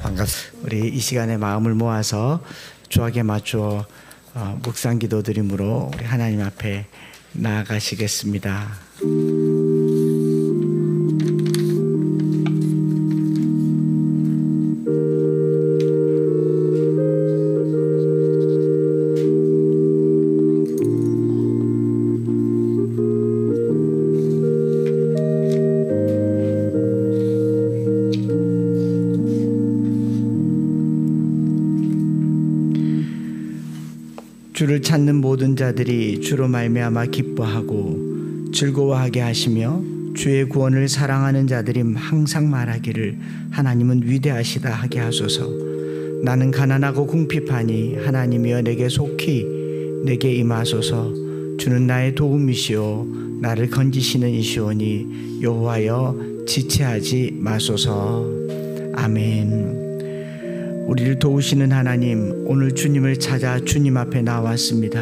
반갑습니다. 우리 이 시간에 마음을 모아서 주하게 맞추어 묵상 기도 드림으로 우리 하나님 앞에 나아가시겠습니다. 주를 찾는 모든 자들이 주로 말미암아 기뻐하고 즐거워하게 하시며 주의 구원을 사랑하는 자들이 항상 말하기를 하나님은 위대하시다 하게 하소서. 나는 가난하고 궁핍하니 하나님이여 내게 속히 내게 임하소서. 주는 나의 도움이시오 나를 건지시는 이시오니 여호와여 지체하지 마소서. 아멘. 우리를 도우시는 하나님, 오늘 주님을 찾아 주님 앞에 나왔습니다.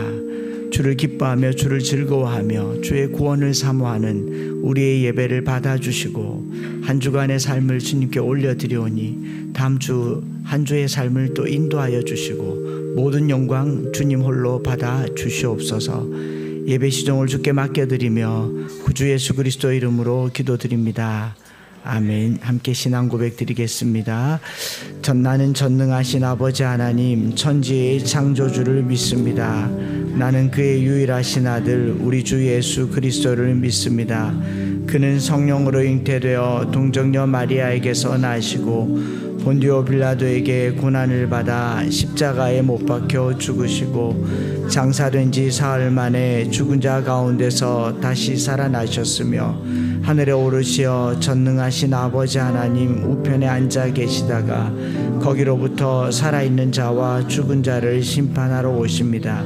주를 기뻐하며 주를 즐거워하며 주의 구원을 사모하는 우리의 예배를 받아주시고 한 주간의 삶을 주님께 올려드리오니 다음 주 한 주의 삶을 또 인도하여 주시고 모든 영광 주님 홀로 받아 주시옵소서. 예배 시종을 주께 맡겨드리며 구주 예수 그리스도 이름으로 기도드립니다. 아멘. 함께 신앙 고백 드리겠습니다. 나는 전능하신 아버지 하나님 천지의 창조주를 믿습니다. 나는 그의 유일하신 아들 우리 주 예수 그리스도를 믿습니다. 그는 성령으로 잉태되어 동정녀 마리아에게서 나시고 본디오 빌라도에게 고난을 받아 십자가에 못 박혀 죽으시고 장사된 지 사흘 만에 죽은 자 가운데서 다시 살아나셨으며 하늘에 오르시어 전능하신 아버지 하나님 우편에 앉아 계시다가 거기로부터 살아있는 자와 죽은 자를 심판하러 오십니다.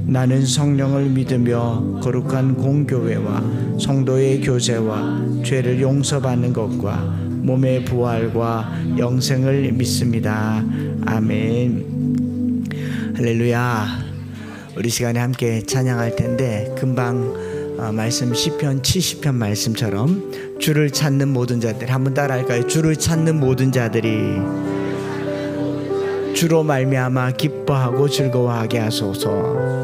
나는 성령을 믿으며 거룩한 공교회와 성도의 교제와 죄를 용서받는 것과 몸의 부활과 영생을 믿습니다. 아멘. 할렐루야. 우리 시간에 함께 찬양할 텐데 금방 말씀 시편 70편 말씀처럼 주를 찾는 모든 자들 한번 따라할까요? 주를 찾는 모든 자들이 주로 말미암아 기뻐하고 즐거워하게 하소서.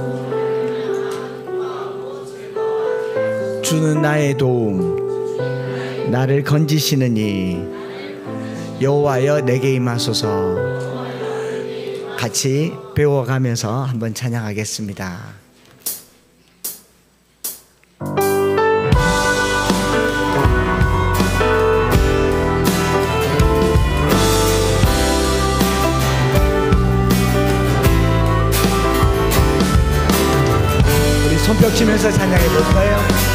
주는 나의 도움 나를 건지시느니 여호와여 내게 임하소서. 같이 배워가면서 한번 찬양하겠습니다. 우리 손뼉 치면서 찬양해 볼까요?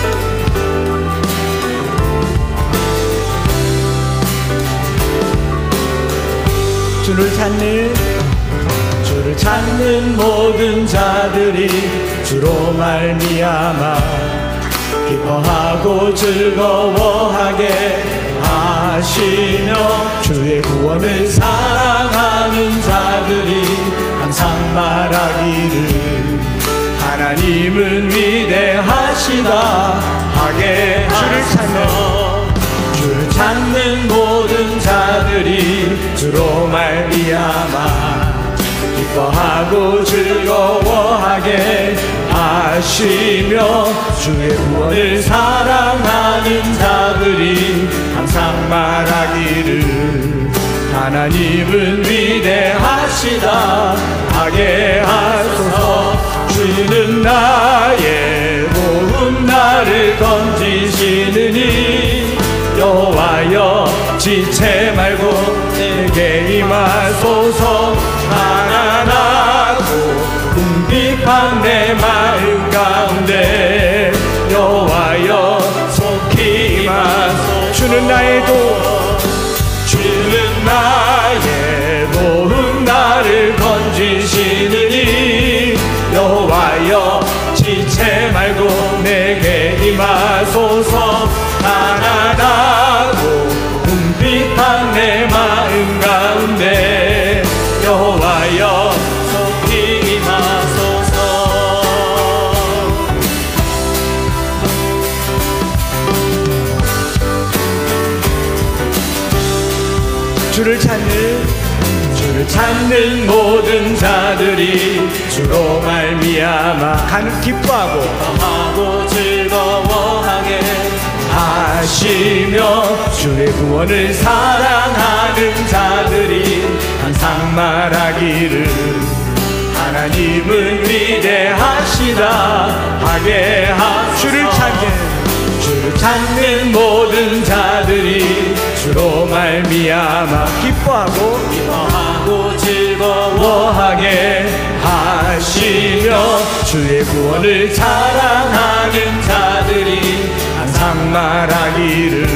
주를 찾는 모든 자들이 주로 말미암아 기뻐하고 즐거워하게 하시며 주의 구원을 사랑하는 자들이 항상 말하기를 하나님은 위대하시다 하게 하소서. 주를 찾는 모든 자들이 주로 말미암아 기뻐하고 즐거워하게 하시며 주의 구원을 사랑하는 자들이 항상 말하기를 하나님은 위대하시다 하게 하소서. 주는 나의 도움 나를 건지시느니 여호와여 지체 말고 내게 임하소서. 가난하고 궁핍한 내 마음 가운데 여호와여 속히 임하소서. 주는 나의 도움 나를 건지시느니 여호와여 지체 말고 내게 임하소서. 가난하고 궁핍한 내 마음 가운데 여호와여 속히 임하소서. 주를 찾는 주를 찾는 모든 자들이 주로 말미암아 기뻐하고 즐거워하게 하시며 주의 구원을 사랑하는 자들이 항상 말하기를 하나님은 위대하시다 하게 하소서. 주를 찾는 모든 자들이 주로 말미암아 기뻐하고 즐거워하게 하시며 주의 구원을 자랑하는 자들이 항상 말하기를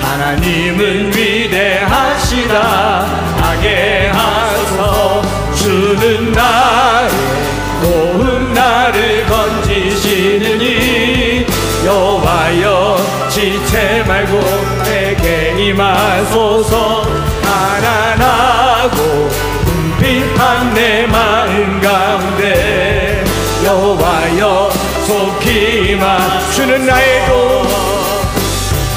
하나님은 위대하시다 하게 하소서. 주는 나의 고운 나를 건지시느니 여호와여 지체 말고 내게 임하소서. 가난하고 궁핍한 내 마음 가운데 여호와여 속히 임하.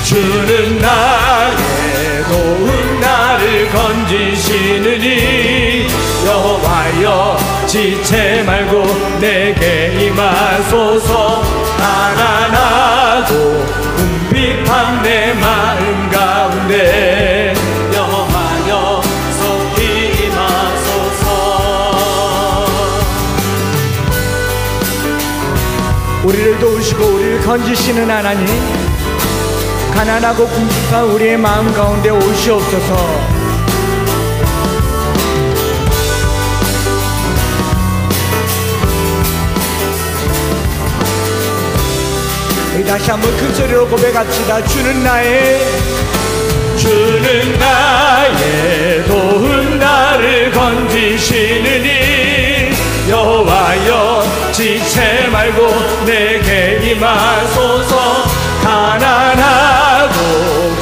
주는 나의 도운 나를 건지시느니 여호와여 지체 말고 내게 임하소서. 가난하고 궁핍한 내 마음 가운데 여호와여 속히 임하소서. 우리를 도우시고 우리를 건지시는 하나님, 가난하고 궁핍한 우리의 마음 가운데 오시옵소서. 다시 한번 큰 소리로 고백합시다. 주는 나의 도운 나를 건지시느니 여호와여 지체 말고 내게 임하소서. 가난하고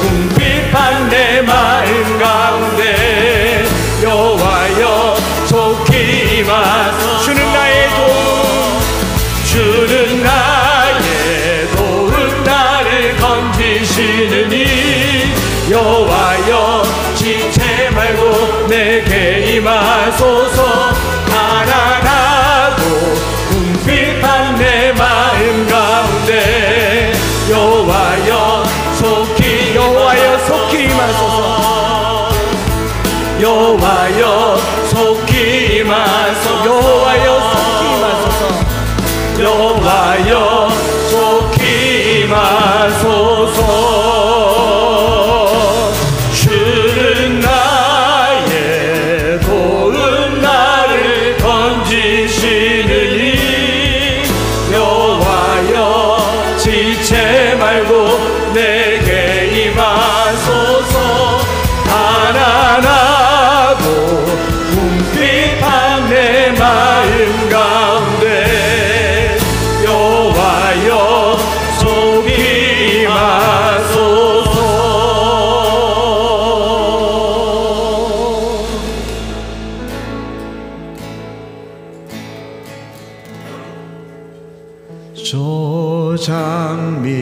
궁핍한 내 마음 가운데 여호와여 속히 임하소서. 주는 나의 도운 나를 건지시느니 여호와여 지체 말고 내게 임하소서. 가난하고 궁핍한 내 마음 가운데 여호와여 속히 임하소서. 여호와여 속히 임하소서. 여호와여 속히 임하소서. 주는 나의 도운 나를 건지시느니 여호와여 지체 말고 내게 임하소서. 가난하고 궁핍한 내 마음 가운데 여호와여 속히 임하소서.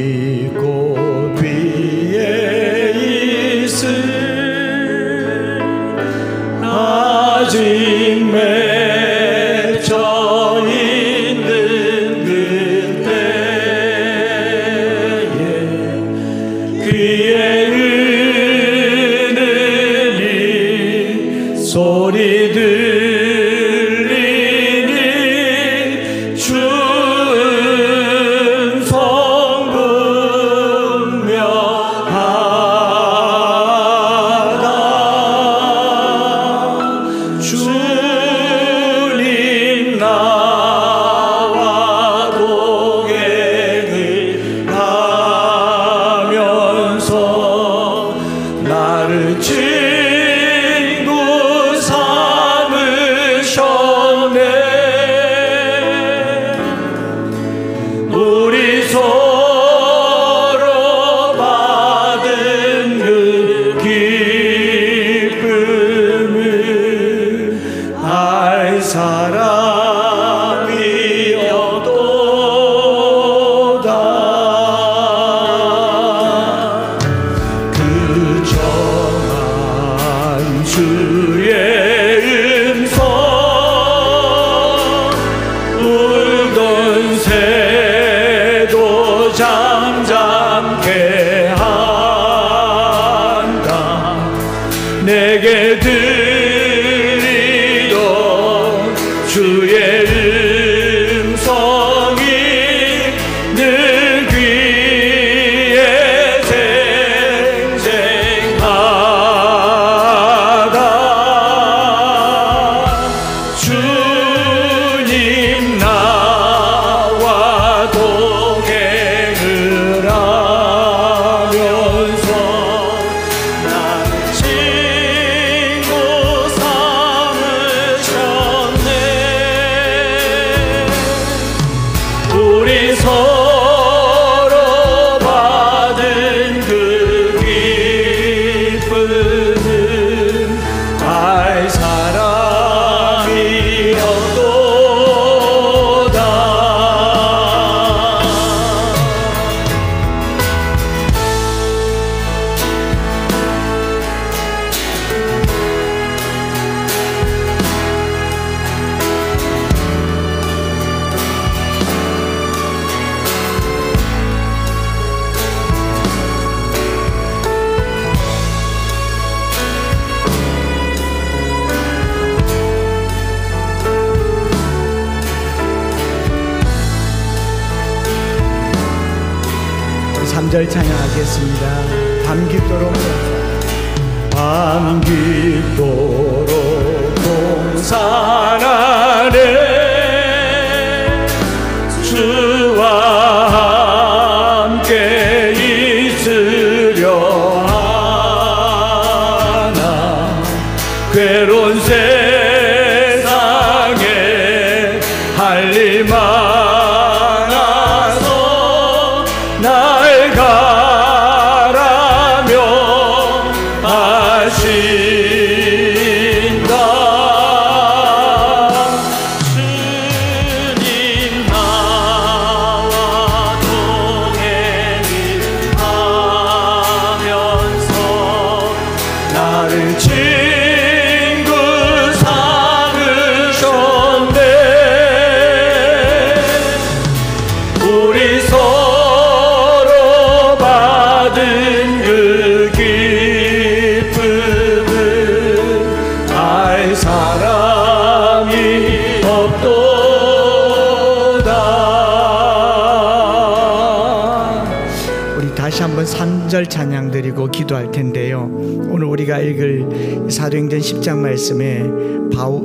조장미꽃 위에 있을 아직 맺혀 있는 그때에 귀에 은은히 소리 들리니 주은 성분명하다. 주님 나와 동행을 하면서 나를 친구 삼으셨네. 우리 서로 받은 그 기쁨을 알 사람이 없도다. 그 정한 주의 내게 드리던 주의 음성이 늘 귀에 생생하다. 주님 나와 동행을 하면서 나를 친구 삼으셨네. 우리 서로 받은 그 기쁨은 알 사람이 없도다. 우리 3절 찬양하겠습니다. 밤 깊도록 밤 깊도록 동산 안에 주와 함께 있으려 하나. 괴로운 세상에 할 일 많아서 날 가라며 하신다. 주님 나와 동행을 하면서 나를 친구 삼으셨네. 우리 서로 받은 그 기쁨은 알 사람이 없도다. 우리 다시 한번 3절 찬양 드리고 기도할 텐데요. 오늘 우리가 읽을 사도행전 10장 말씀에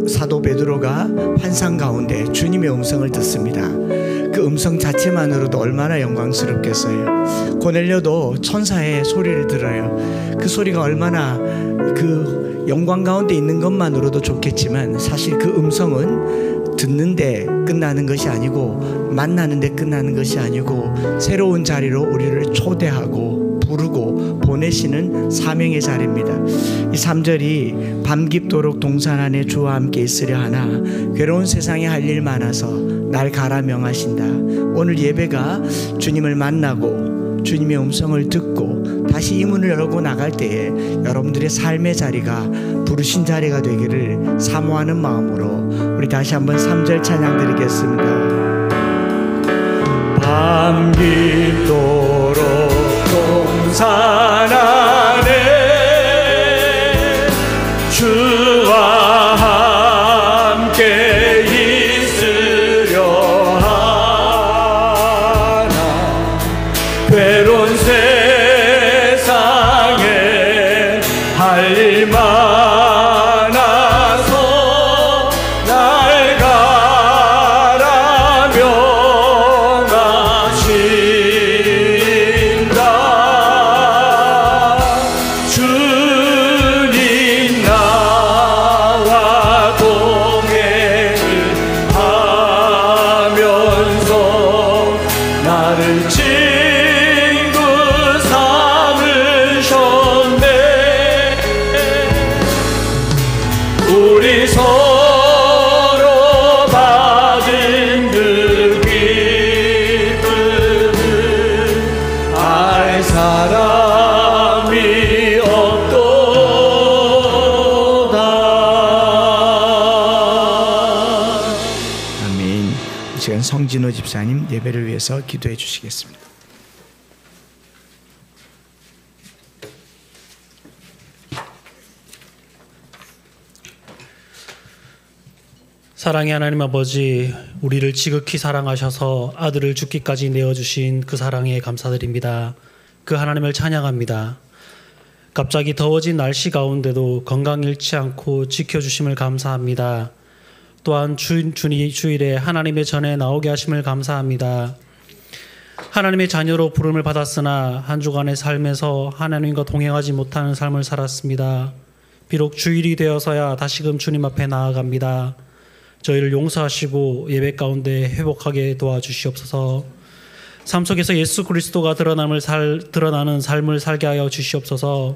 사도 베드로가 환상 가운데 주님의 음성을 듣습니다. 그 음성 자체만으로도 얼마나 영광스럽겠어요. 고넬료도 천사의 소리를 들어요. 그 소리가 얼마나 그 영광 가운데 있는 것만으로도 좋겠지만, 사실 그 음성은 듣는데 끝나는 것이 아니고, 만나는데 끝나는 것이 아니고, 새로운 자리로 우리를 초대하고 부르고 보내시는 사명의 자리입니다. 이 3절이 밤 깊도록 동산 안에 주와 함께 있으려 하나 괴로운 세상에 할 일 많아서 날 가라 명하신다. 오늘 예배가 주님을 만나고 주님의 음성을 듣고 다시 이 문을 열고 나갈 때에 여러분들의 삶의 자리가 부르신 자리가 되기를 사모하는 마음으로 우리 다시 한번 3절 찬양 드리겠습니다. 밤 깊도록 동산 안에 주와 함께 있으려 하나. 괴로운 세상에 할 일 많아서 날 가라 명하신다. 주님 나와 동행을 하면서 나를 친구 삼으셨네. 우리 서로 받은 그 기쁨은 알 사람이 없도다. 아멘. 이 시간 성진호 집사님 예배를 위해서 기도해 주시겠습니다. 사랑의 하나님 아버지, 우리를 지극히 사랑하셔서 아들을 죽기까지 내어주신 그 사랑에 감사드립니다. 그 하나님을 찬양합니다. 갑자기 더워진 날씨 가운데도 건강 잃지 않고 지켜주심을 감사합니다. 또한 주일에 하나님의 전에 나오게 하심을 감사합니다. 하나님의 자녀로 부름을 받았으나 한 주간의 삶에서 하나님과 동행하지 못하는 삶을 살았습니다. 비록 주일이 되어서야 다시금 주님 앞에 나아갑니다. 저희를 용서하시고 예배 가운데 회복하게 도와주시옵소서. 삶 속에서 예수 그리스도가 드러나는 삶을 살게 하여 주시옵소서.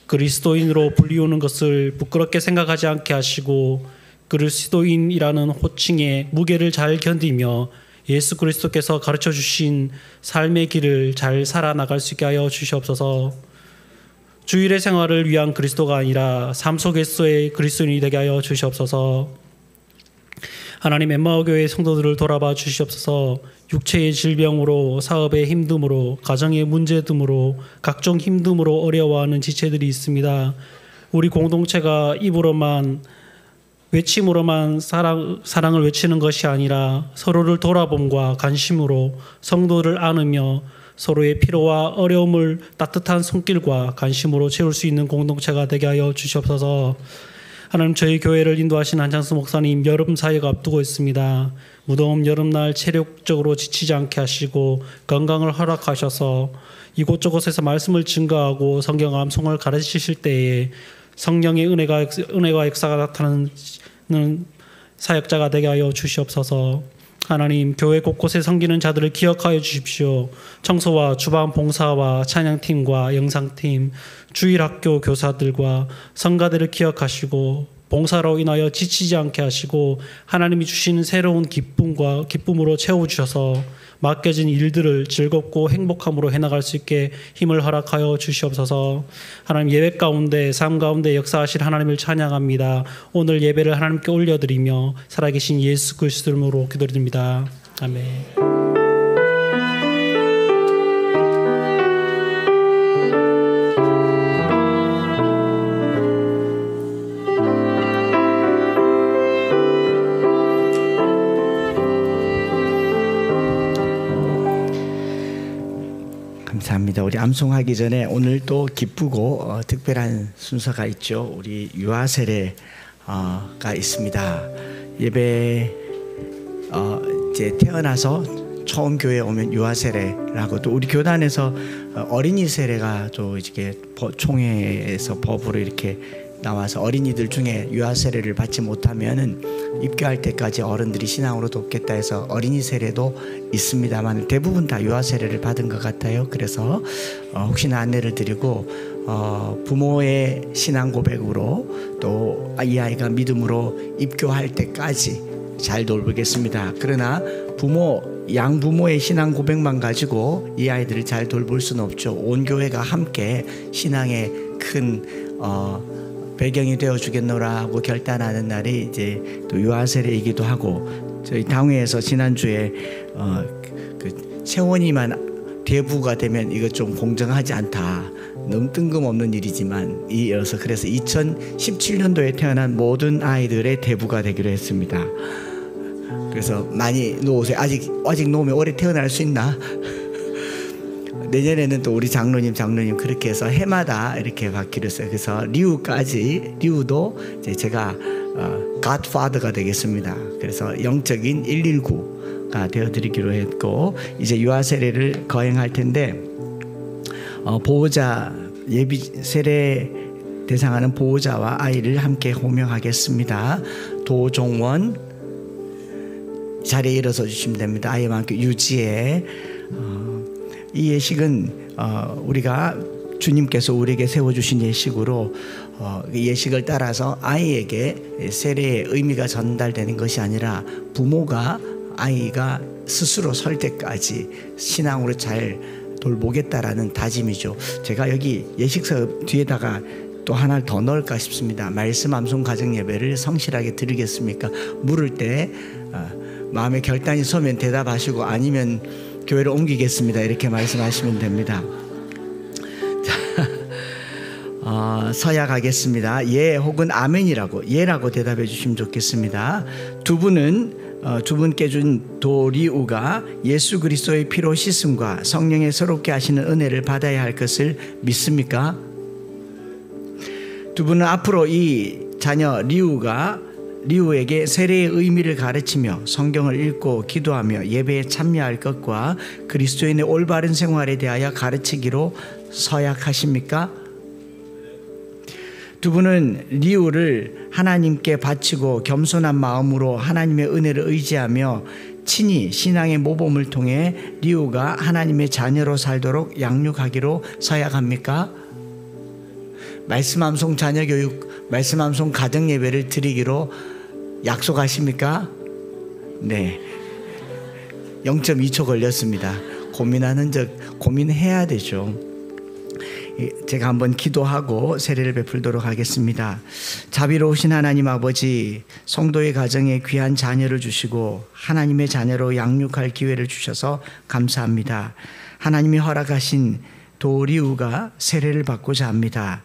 그리스도인으로 불리우는 것을 부끄럽게 생각하지 않게 하시고 그리스도인이라는 호칭의 무게를 잘 견디며 예수 그리스도께서 가르쳐 주신 삶의 길을 잘 살아나갈 수 있게 하여 주시옵소서. 주일의 생활을 위한 그리스도가 아니라 삶 속에서의 그리스도인이 되게 하여 주시옵소서. 하나님, 엠마오 교회 성도들을 돌아봐 주시옵소서. 육체의 질병으로, 사업의 힘듦으로, 가정의 문제됨으로, 각종 힘듦으로 어려워하는 지체들이 있습니다. 우리 공동체가 입으로만, 외침으로만 사랑을 외치는 것이 아니라 서로를 돌아봄과 관심으로 성도를 안으며 서로의 피로와 어려움을 따뜻한 손길과 관심으로 채울 수 있는 공동체가 되게 하여 주시옵소서. 하나님, 저희 교회를 인도하신 한창수 목사님 여름 사역을 앞두고 있습니다. 무더운 여름날 체력적으로 지치지 않게 하시고 건강을 허락하셔서 이곳저곳에서 말씀을 증거하고 성경 암송을 가르치실 때에 성령의 은혜가 역사가 나타나는 사역자가 되게 하여 주시옵소서. 하나님, 교회 곳곳에 섬기는 자들을 기억하여 주십시오. 청소와 주방 봉사와 찬양팀과 영상팀, 주일학교 교사들과 성가대를 기억하시고 봉사로 인하여 지치지 않게 하시고 하나님이 주시는 새로운 기쁨으로 채워주셔서 맡겨진 일들을 즐겁고 행복함으로 해나갈 수 있게 힘을 허락하여 주시옵소서. 하나님, 예배 가운데 삶 가운데 역사하실 하나님을 찬양합니다. 오늘 예배를 하나님께 올려드리며 살아계신 예수 그리스도 이름으로 기도드립니다. 아멘. 감사합니다. 우리 암송하기 전에 오늘 또 기쁘고 특별한 순서가 있죠. 우리 유아 세례가 있습니다. 예배 이제 태어나서 처음 교회에 오면 유아 세례라고, 또 우리 교단에서 어린이 세례가 또 이렇게 총회에서 법으로 이렇게 나와서 어린이들 중에 유아 세례를 받지 못하면은 입교할 때까지 어른들이 신앙으로 돕겠다 해서 어린이 세례도 있습니다만 대부분 다 유아 세례를 받은 것 같아요. 그래서 혹시나 안내를 드리고 부모의 신앙 고백으로 또 이 아이가 믿음으로 입교할 때까지 잘 돌보겠습니다. 그러나 양부모의 신앙 고백만 가지고 이 아이들을 잘 돌볼 수는 없죠. 온 교회가 함께 신앙의 큰 배경이 되어 주겠노라 하고 결단하는 날이 이제 또 유아 세례이기도 하고, 저희 당회에서 지난주에 그 세원이만 대부가 되면 이거 좀 공정하지 않다, 너무 뜬금없는 일이지만 이어서 그래서 2017년도에 태어난 모든 아이들의 대부가 되기로 했습니다. 그래서 많이 놓으세요. 아직 놓으면 올해 태어날 수 있나? 내년에는 또 우리 장로님 그렇게 해서 해마다 이렇게 받기로 했어요. 그래서 리우도 이제 제가 갓파더가 되겠습니다. 그래서 영적인 119가 되어드리기로 했고, 이제 유아 세례를 거행할 텐데 보호자 예비 세례 대상하는 보호자와 아이를 함께 호명하겠습니다. 도종원 자리에 일어서 주시면 됩니다. 아이와 함께 유지해. 이 예식은 우리가 주님께서 우리에게 세워주신 예식으로 예식을 따라서 아이에게 세례의 의미가 전달되는 것이 아니라 부모가 아이가 스스로 설 때까지 신앙으로 잘 돌보겠다라는 다짐이죠. 제가 여기 예식서 뒤에다가 또 하나를 더 넣을까 싶습니다. 말씀 암송 가정 예배를 성실하게 드리겠습니까? 물을 때 마음의 결단이 서면 대답하시고 아니면 교회를 옮기겠습니다. 이렇게 말씀하시면 됩니다. 서약하겠습니다. 예 혹은 아멘이라고, 예라고 대답해 주시면 좋겠습니다. 두 분께 준 도리우가 예수 그리스도의 피로 씻음과 성령의 새롭게 하시는 은혜를 받아야 할 것을 믿습니까? 두 분은 앞으로 이 자녀 리우에게 세례의 의미를 가르치며 성경을 읽고 기도하며 예배에 참여할 것과 그리스도인의 올바른 생활에 대하여 가르치기로 서약하십니까? 두 분은 리우를 하나님께 바치고 겸손한 마음으로 하나님의 은혜를 의지하며 친히 신앙의 모범을 통해 리우가 하나님의 자녀로 살도록 양육하기로 서약합니까? 말씀암송 자녀교육, 말씀암송 가정예배를 드리기로 약속하십니까? 네, 0.2초 걸렸습니다. 고민해야 되죠. 제가 한번 기도하고 세례를 베풀도록 하겠습니다. 자비로우신 하나님 아버지, 성도의 가정에 귀한 자녀를 주시고 하나님의 자녀로 양육할 기회를 주셔서 감사합니다. 하나님이 허락하신 도리우가 세례를 받고자 합니다.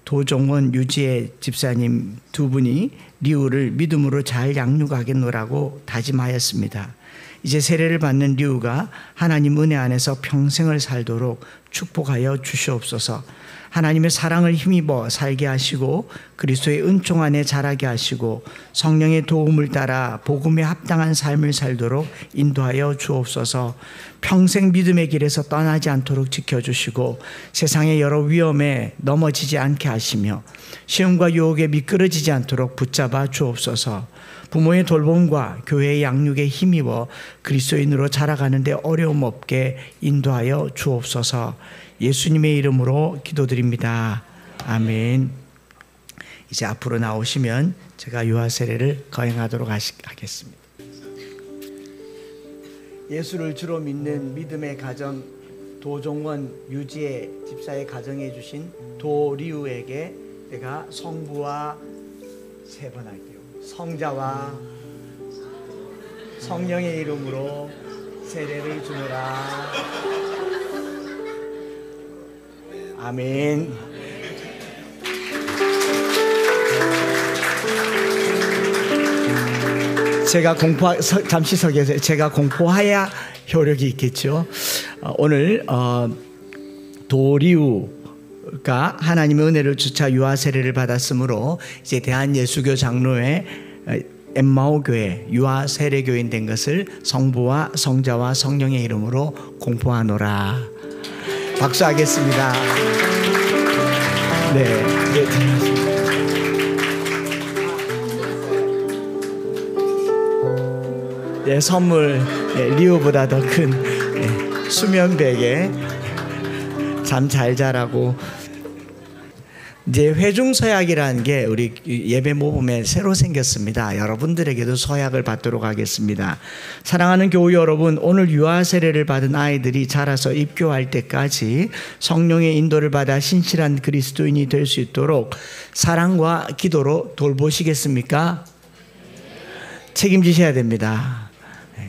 도종원, 유지혜 집사님 두 분이 리우를 믿음으로 잘 양육하겠노라고 다짐하였습니다. 이제 세례를 받는 리우가 하나님 은혜 안에서 평생을 살도록 축복하여 주시옵소서. 하나님의 사랑을 힘입어 살게 하시고 그리스도의 은총 안에 자라게 하시고 성령의 도움을 따라 복음에 합당한 삶을 살도록 인도하여 주옵소서. 평생 믿음의 길에서 떠나지 않도록 지켜주시고 세상의 여러 위험에 넘어지지 않게 하시며 시험과 유혹에 미끄러지지 않도록 붙잡아 주옵소서. 부모의 돌봄과 교회의 양육에 힘입어 그리스도인으로 자라가는데 어려움 없게 인도하여 주옵소서. 예수님의 이름으로 기도드립니다. 아멘. 이제 앞으로 나오시면 제가 유아 세례를 거행하도록 하겠습니다. 예수를 주로 믿는 믿음의 가정 도종원, 유지혜 집사의 가정에 주신 도리우에게 내가 성부와 세 번 할게요. 성자와 성령의 이름으로 세례를 주노라. 아멘. 제가 잠시 서 계세요. 제가 공포해야 효력이 있겠죠. 오늘 도리우가 하나님의 은혜를 주차 유아 세례를 받았으므로 이제 대한예수교 장로회 엠마오교회 유아 세례교인 된 것을 성부와 성자와 성령의 이름으로 공포하노라. 박수하겠습니다. 네, 네, 선물 리우보다 더 큰 수면 베개 잠 잘 자라고. 이제 회중 서약이라는 게 우리 예배 모범에 새로 생겼습니다. 여러분들에게도 서약을 받도록 하겠습니다. 사랑하는 교우 여러분, 오늘 유아 세례를 받은 아이들이 자라서 입교할 때까지 성령의 인도를 받아 신실한 그리스도인이 될 수 있도록 사랑과 기도로 돌보시겠습니까? 책임지셔야 됩니다.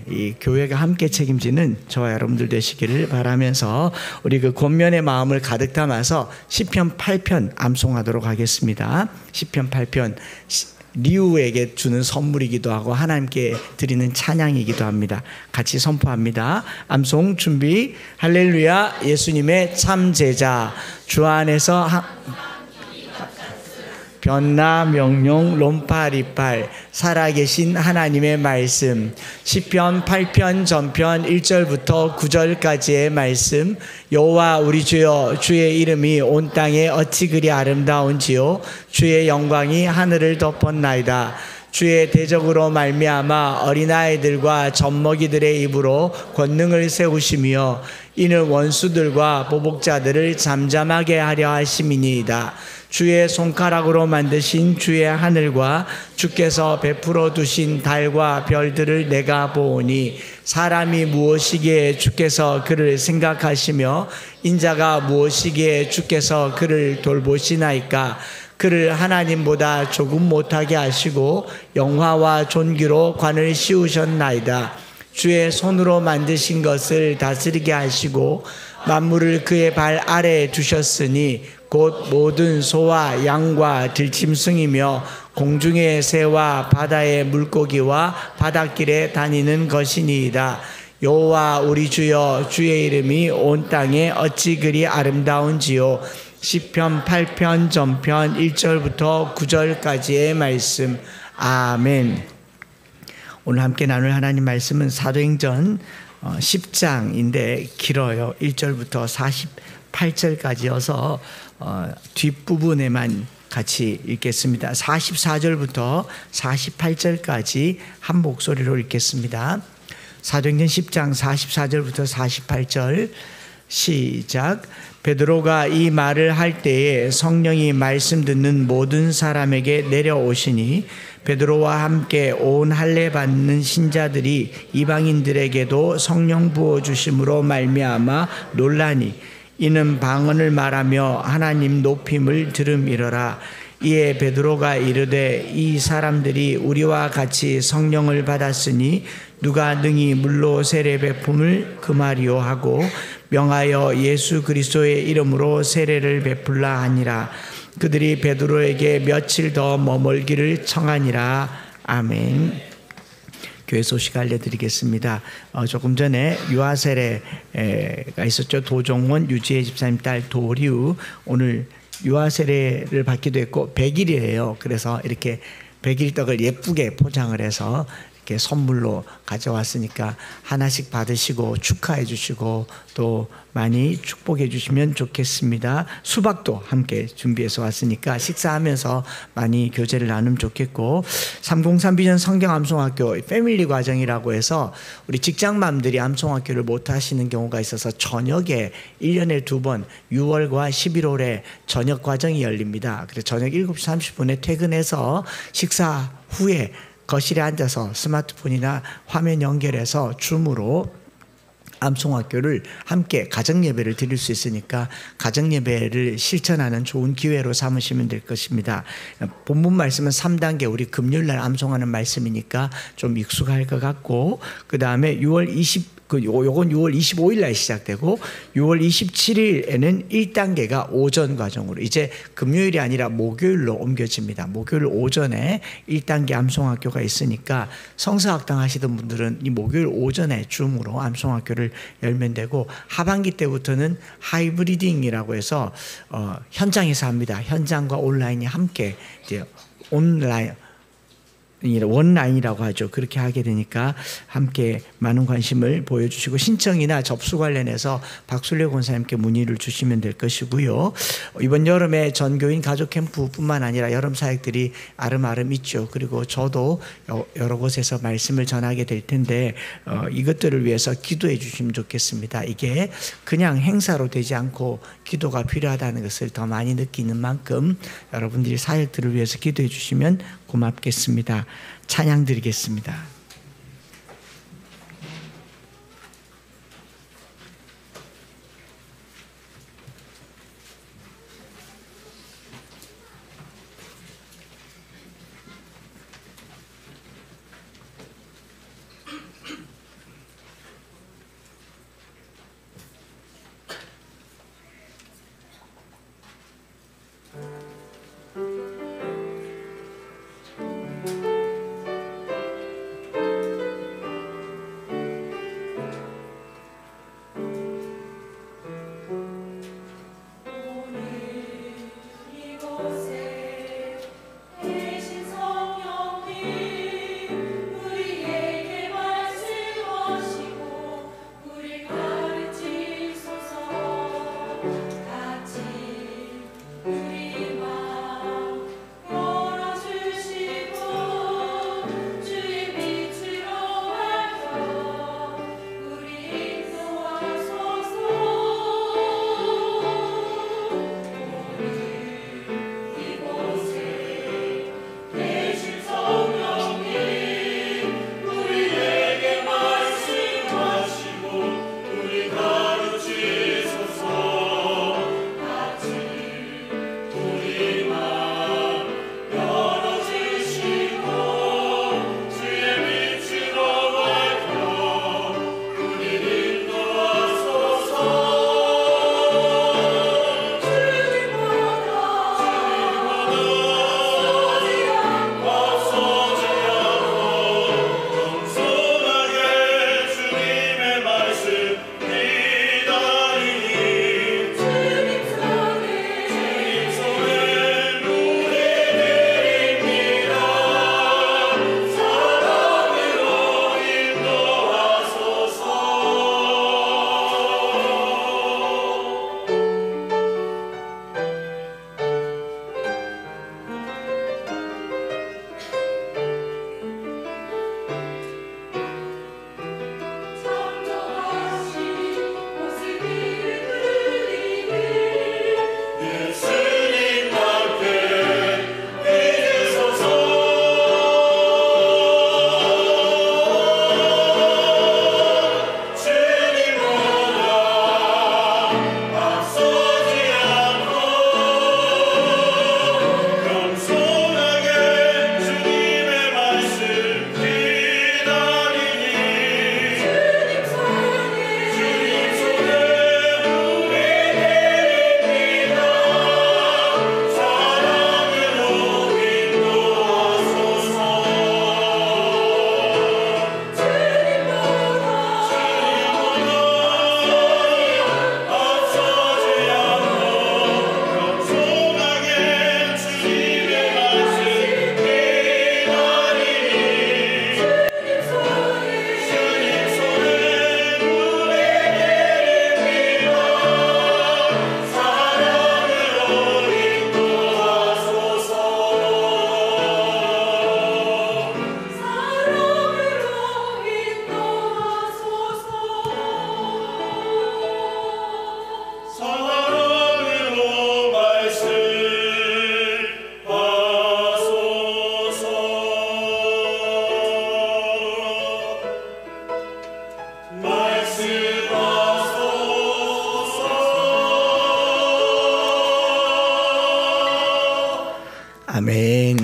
이 교회가 함께 책임지는 저와 여러분들 되시기를 바라면서 우리 그 권면의 마음을 가득 담아서 시편 8편 암송하도록 하겠습니다. 시편 8편 리우에게 주는 선물이기도 하고 하나님께 드리는 찬양이기도 합니다. 같이 선포합니다. 암송 준비. 할렐루야. 예수님의 참 제자 주 안에서 변나 명령 롬파리팔 살아계신 하나님의 말씀. 시편 8편 전편 1절부터 9절까지의 말씀. 여호와 우리 주여, 주의 이름이 온 땅에 어찌 그리 아름다운지요. 주의 영광이 하늘을 덮었나이다. 주의 대적으로 말미암아 어린아이들과 젖먹이들의 입으로 권능을 세우시며 이는 원수들과 보복자들을 잠잠하게 하려 하심이니이다. 주의 손가락으로 만드신 주의 하늘과 주께서 베풀어 두신 달과 별들을 내가 보오니 사람이 무엇이기에 주께서 그를 생각하시며 인자가 무엇이기에 주께서 그를 돌보시나이까. 그를 하나님보다 조금 못하게 하시고 영화와 존귀로 관을 씌우셨나이다. 주의 손으로 만드신 것을 다스리게 하시고 만물을 그의 발 아래에 두셨으니 곧 모든 소와 양과 들짐승이며 공중의 새와 바다의 물고기와 바닷길에 다니는 것이니이다. 여호와 우리 주여, 주의 이름이 온 땅에 어찌 그리 아름다운지요. 시편 8편 전편 1절부터 9절까지의 말씀. 아멘. 오늘 함께 나눌 하나님 말씀은 사도행전 10장인데 길어요. 1절부터 48절까지여서 뒷부분에만 같이 읽겠습니다. 44절부터 48절까지 한 목소리로 읽겠습니다. 사도행전 10장 44절부터 48절 시작. 베드로가 이 말을 할 때에 성령이 말씀 듣는 모든 사람에게 내려오시니 베드로와 함께 온 할례 받는 신자들이 이방인들에게도 성령 부어 주심으로 말미암아 놀라니 이는 방언을 말하며 하나님 높임을 들음이러라. 이에 베드로가 이르되 이 사람들이 우리와 같이 성령을 받았으니 누가 능히 물로 세례 베품을 금하리요 하고 명하여 예수 그리스도의 이름으로 세례를 베풀라 하니라. 그들이 베드로에게 며칠 더 머물기를 청하니라. 아멘. 교회 소식 알려드리겠습니다. 조금 전에 유아 세례가 있었죠. 도종원 유지혜 집사님 딸 도리우 오늘 유아 세례를 받기도 했고 100일이에요. 그래서 이렇게 100일 떡을 예쁘게 포장을 해서 이렇게 선물로 가져왔으니까 하나씩 받으시고 축하해 주시고 또 많이 축복해 주시면 좋겠습니다. 수박도 함께 준비해서 왔으니까 식사하면서 많이 교제를 나누면 좋겠고 303 비전 성경 암송학교 패밀리 과정이라고 해서 우리 직장맘들이 암송학교를 못 하시는 경우가 있어서 저녁에 1년에 2번 6월과 11월에 저녁 과정이 열립니다. 그래서 저녁 7시 30분에 퇴근해서 식사 후에 거실에 앉아서 스마트폰이나 화면 연결해서 줌으로 암송학교를 함께 가정예배를 드릴 수 있으니까 가정예배를 실천하는 좋은 기회로 삼으시면 될 것입니다. 본문 말씀은 3단계 우리 금요일날 암송하는 말씀이니까 좀 익숙할 것 같고 그 다음에 6월 6월 25일 날 시작되고 6월 27일에는 1단계가 오전 과정으로 이제 금요일이 아니라 목요일로 옮겨집니다. 목요일 오전에 1단계 암송학교가 있으니까 성서학당 하시던 분들은 이 목요일 오전에 줌으로 암송학교를 열면 되고 하반기 때부터는 하이브리딩이라고 해서 현장에서 합니다. 현장과 온라인이 함께 이제 원라인이라고 하죠. 그렇게 하게 되니까 함께 많은 관심을 보여주시고 신청이나 접수 관련해서 박술래 권사님께 문의를 주시면 될 것이고요. 이번 여름에 전교인 가족 캠프뿐만 아니라 여름 사역들이 아름아름 있죠. 그리고 저도 여러 곳에서 말씀을 전하게 될 텐데 이것들을 위해서 기도해 주시면 좋겠습니다. 이게 그냥 행사로 되지 않고 기도가 필요하다는 것을 더 많이 느끼는 만큼 여러분들이 사역들을 위해서 기도해 주시면 고맙겠습니다. 찬양 드리겠습니다. 아멘.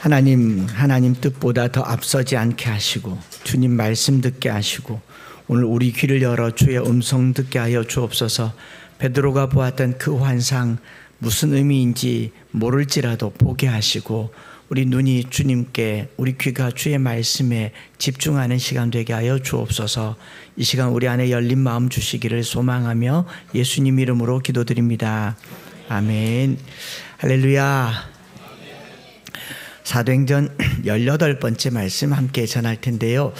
하나님 뜻보다 더 앞서지 않게 하시고 주님 말씀 듣게 하시고 오늘 우리 귀를 열어 주의 음성 듣게 하여 주옵소서. 베드로가 보았던 그 환상 무슨 의미인지 모를지라도 보게 하시고 우리 눈이 주님께, 우리 귀가 주의 말씀에 집중하는 시간 되게 하여 주옵소서. 이 시간 우리 안에 열린 마음 주시기를 소망하며 예수님 이름으로 기도드립니다. 아멘. 할렐루야. 사도행전 18번째 말씀 함께 전할 텐데요.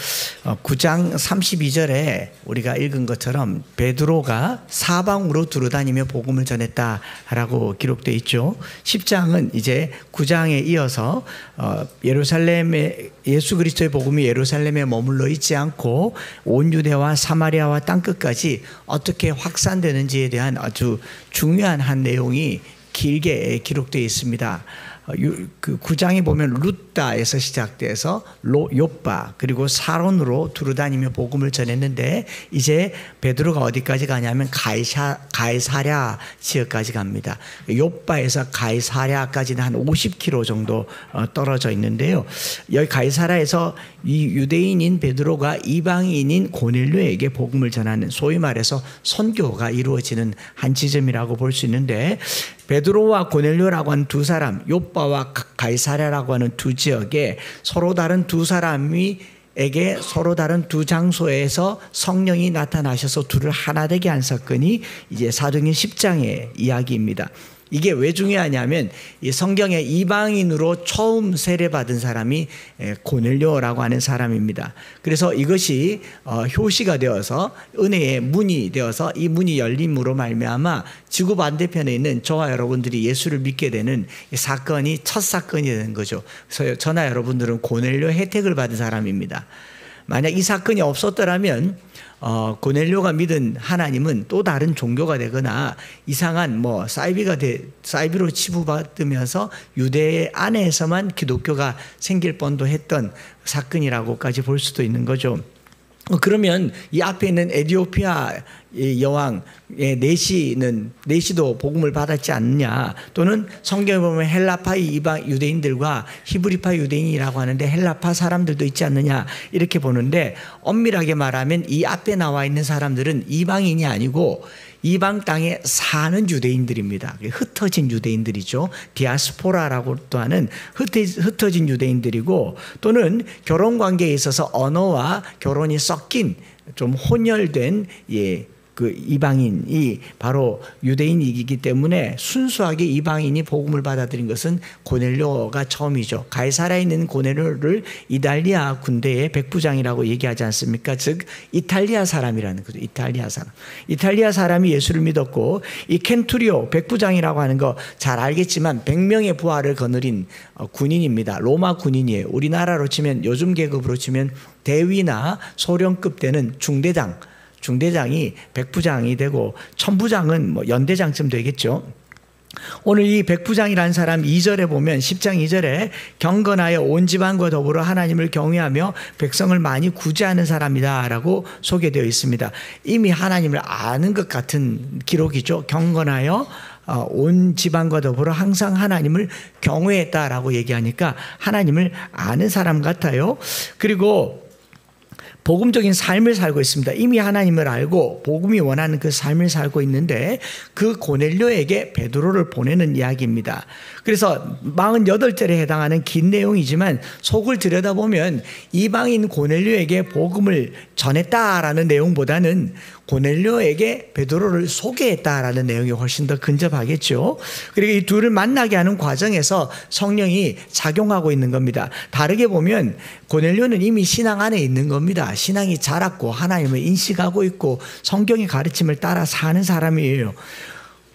9장 32절에 우리가 읽은 것처럼 베드로가 사방으로 두루다니며 복음을 전했다라고 기록되어 있죠. 10장은 이제 9장에 이어서 예루살렘에 예수 그리스도의 복음이 예루살렘에 머물러 있지 않고 온 유대와 사마리아와 땅끝까지 어떻게 확산되는지에 대한 아주 중요한 한 내용이 길게 기록되어 있습니다. 그 9장에 보면 루다에서 시작돼서 요빠 그리고 사론으로 두루다니며 복음을 전했는데 이제 베드로가 어디까지 가냐면 가이사랴 지역까지 갑니다. 요빠에서 가이사랴까지는 한 50km 정도 떨어져 있는데요. 여기 가이사랴에서 이 유대인인 베드로가 이방인인 고넬료에게 복음을 전하는, 소위 말해서 선교가 이루어지는 한 지점이라고 볼 수 있는데, 베드로와 고넬료라고 하는 두 사람, 요빠와 가이사랴라고 하는 두 지역에 서로 다른 두 사람에게 서로 다른 두 장소에서 성령이 나타나셔서 둘을 하나 되게 한 사건이 이제 사도행전 10장의 이야기입니다. 이게 왜 중요하냐면 이 성경에 이방인으로 처음 세례받은 사람이 고넬료라고 하는 사람입니다. 그래서 이것이 효시가 되어서 은혜의 문이 되어서 이 문이 열림으로 말미암아 지구 반대편에 있는 저와 여러분들이 예수를 믿게 되는 이 사건이 첫 사건이 되는 거죠. 그래서 저나 여러분들은 고넬료 혜택을 받은 사람입니다. 만약 이 사건이 없었더라면 고넬료가 믿은 하나님은 또 다른 종교가 되거나 이상한 사이비로 치부받으면서 유대 안에서만 기독교가 생길 뻔도 했던 사건이라고까지 볼 수도 있는 거죠. 그러면 이 앞에 있는 에티오피아 여왕 네시도 복음을 받았지 않느냐, 또는 성경에 보면 헬라파의 이방 유대인들과 히브리파 유대인이라고 하는데 헬라파 사람들도 있지 않느냐 이렇게 보는데, 엄밀하게 말하면 이 앞에 나와 있는 사람들은 이방인이 아니고 이방 땅에 사는 유대인들입니다. 흩어진 유대인들이죠. 디아스포라라고도 하는 흩어진 유대인들이고, 또는 결혼 관계에 있어서 언어와 결혼이 섞인 좀 혼혈된 그 이방인이 바로 유대인이기 때문에 순수하게 이방인이 복음을 받아들인 것은 고넬료가 처음이죠. 가이사랴에 있는 고넬료를 이탈리아 군대의 백부장이라고 얘기하지 않습니까? 즉 이탈리아 사람이라는 거죠. 이탈리아 사람이 예수를 믿었고, 이 켄투리오 백부장이라고 하는 거 잘 알겠지만 100명의 부하를 거느린 군인입니다. 로마 군인이에요. 우리나라로 치면, 요즘 계급으로 치면 대위나 소령급 되는 중대장이 백부장이 되고, 천부장은 연대장쯤 되겠죠. 오늘 이 백부장이라는 사람 2절에 보면 10장 2절에 경건하여 온 집안과 더불어 하나님을 경외하며 백성을 많이 구제하는 사람이다 라고 소개되어 있습니다. 이미 하나님을 아는 것 같은 기록이죠. 경건하여 온 집안과 더불어 항상 하나님을 경외했다라고 얘기하니까 하나님을 아는 사람 같아요. 그리고 복음적인 삶을 살고 있습니다. 이미 하나님을 알고 복음이 원하는 그 삶을 살고 있는데, 그 고넬료에게 베드로를 보내는 이야기입니다. 그래서 48절에 해당하는 긴 내용이지만 속을 들여다보면 이방인 고넬료에게 복음을 전했다라는 내용보다는 고넬료에게 베드로를 소개했다라는 내용이 훨씬 더 근접하겠죠. 그리고 이 둘을 만나게 하는 과정에서 성령이 작용하고 있는 겁니다. 다르게 보면 고넬료는 이미 신앙 안에 있는 겁니다. 신앙이 자랐고 하나님을 인식하고 있고 성경의 가르침을 따라 사는 사람이에요.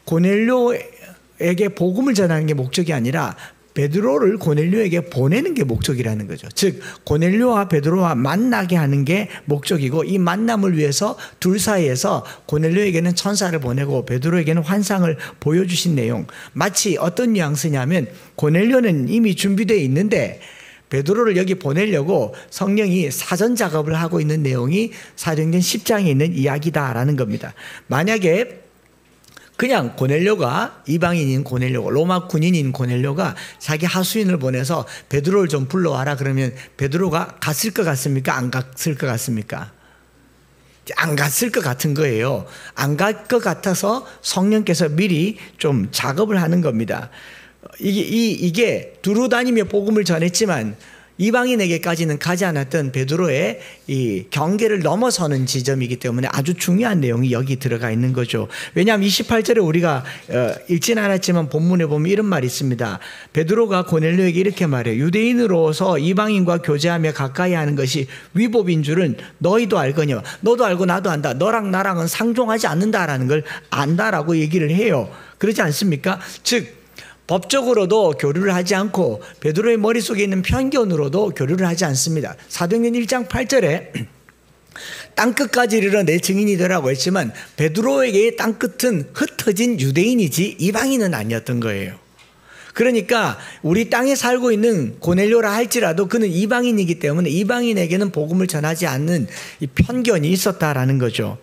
고넬료에게 복음을 전하는 게 목적이 아니라 베드로를 고넬료에게 보내는 게 목적이라는 거죠. 즉 고넬료와 베드로와 만나게 하는 게 목적이고, 이 만남을 위해서 둘 사이에서 고넬료에게는 천사를 보내고 베드로에게는 환상을 보여주신 내용, 마치 어떤 뉘앙스냐면 고넬료는 이미 준비되어 있는데 베드로를 여기 보내려고 성령이 사전 작업을 하고 있는 내용이 사도행전 10장에 있는 이야기다라는 겁니다. 만약에 그냥 고넬료가, 이방인인 고넬료가, 로마 군인인 고넬료가 자기 하수인을 보내서 베드로를 좀 불러와라 그러면 베드로가 갔을 것 같습니까? 안 갔을 것 같습니까? 안 갔을 것 같은 거예요. 안 갈 것 같아서 성령께서 미리 좀 작업을 하는 겁니다. 이게 두루 다니며 복음을 전했지만 이방인에게까지는 가지 않았던 베드로의 이 경계를 넘어서는 지점이기 때문에 아주 중요한 내용이 여기 들어가 있는 거죠. 왜냐하면 28절에 우리가 읽진 않았지만 본문에 보면 이런 말이 있습니다. 베드로가 고넬료에게 이렇게 말해요. 유대인으로서 이방인과 교제하며 가까이 하는 것이 위법인 줄은 너희도 알거니와, 너도 알고 나도 안다. 너랑 나랑은 상종하지 않는다라는 걸 안다라고 얘기를 해요. 그렇지 않습니까? 즉 법적으로도 교류를 하지 않고 베드로의 머릿속에 있는 편견으로도 교류를 하지 않습니다. 사도행전 1장 8절에 땅끝까지 이르러 내 증인이 되라고 했지만 베드로에게의 땅끝은 흩어진 유대인이지 이방인은 아니었던 거예요. 그러니까 우리 땅에 살고 있는 고넬료라 할지라도 그는 이방인이기 때문에 이방인에게는 복음을 전하지 않는 이 편견이 있었다라는 거죠.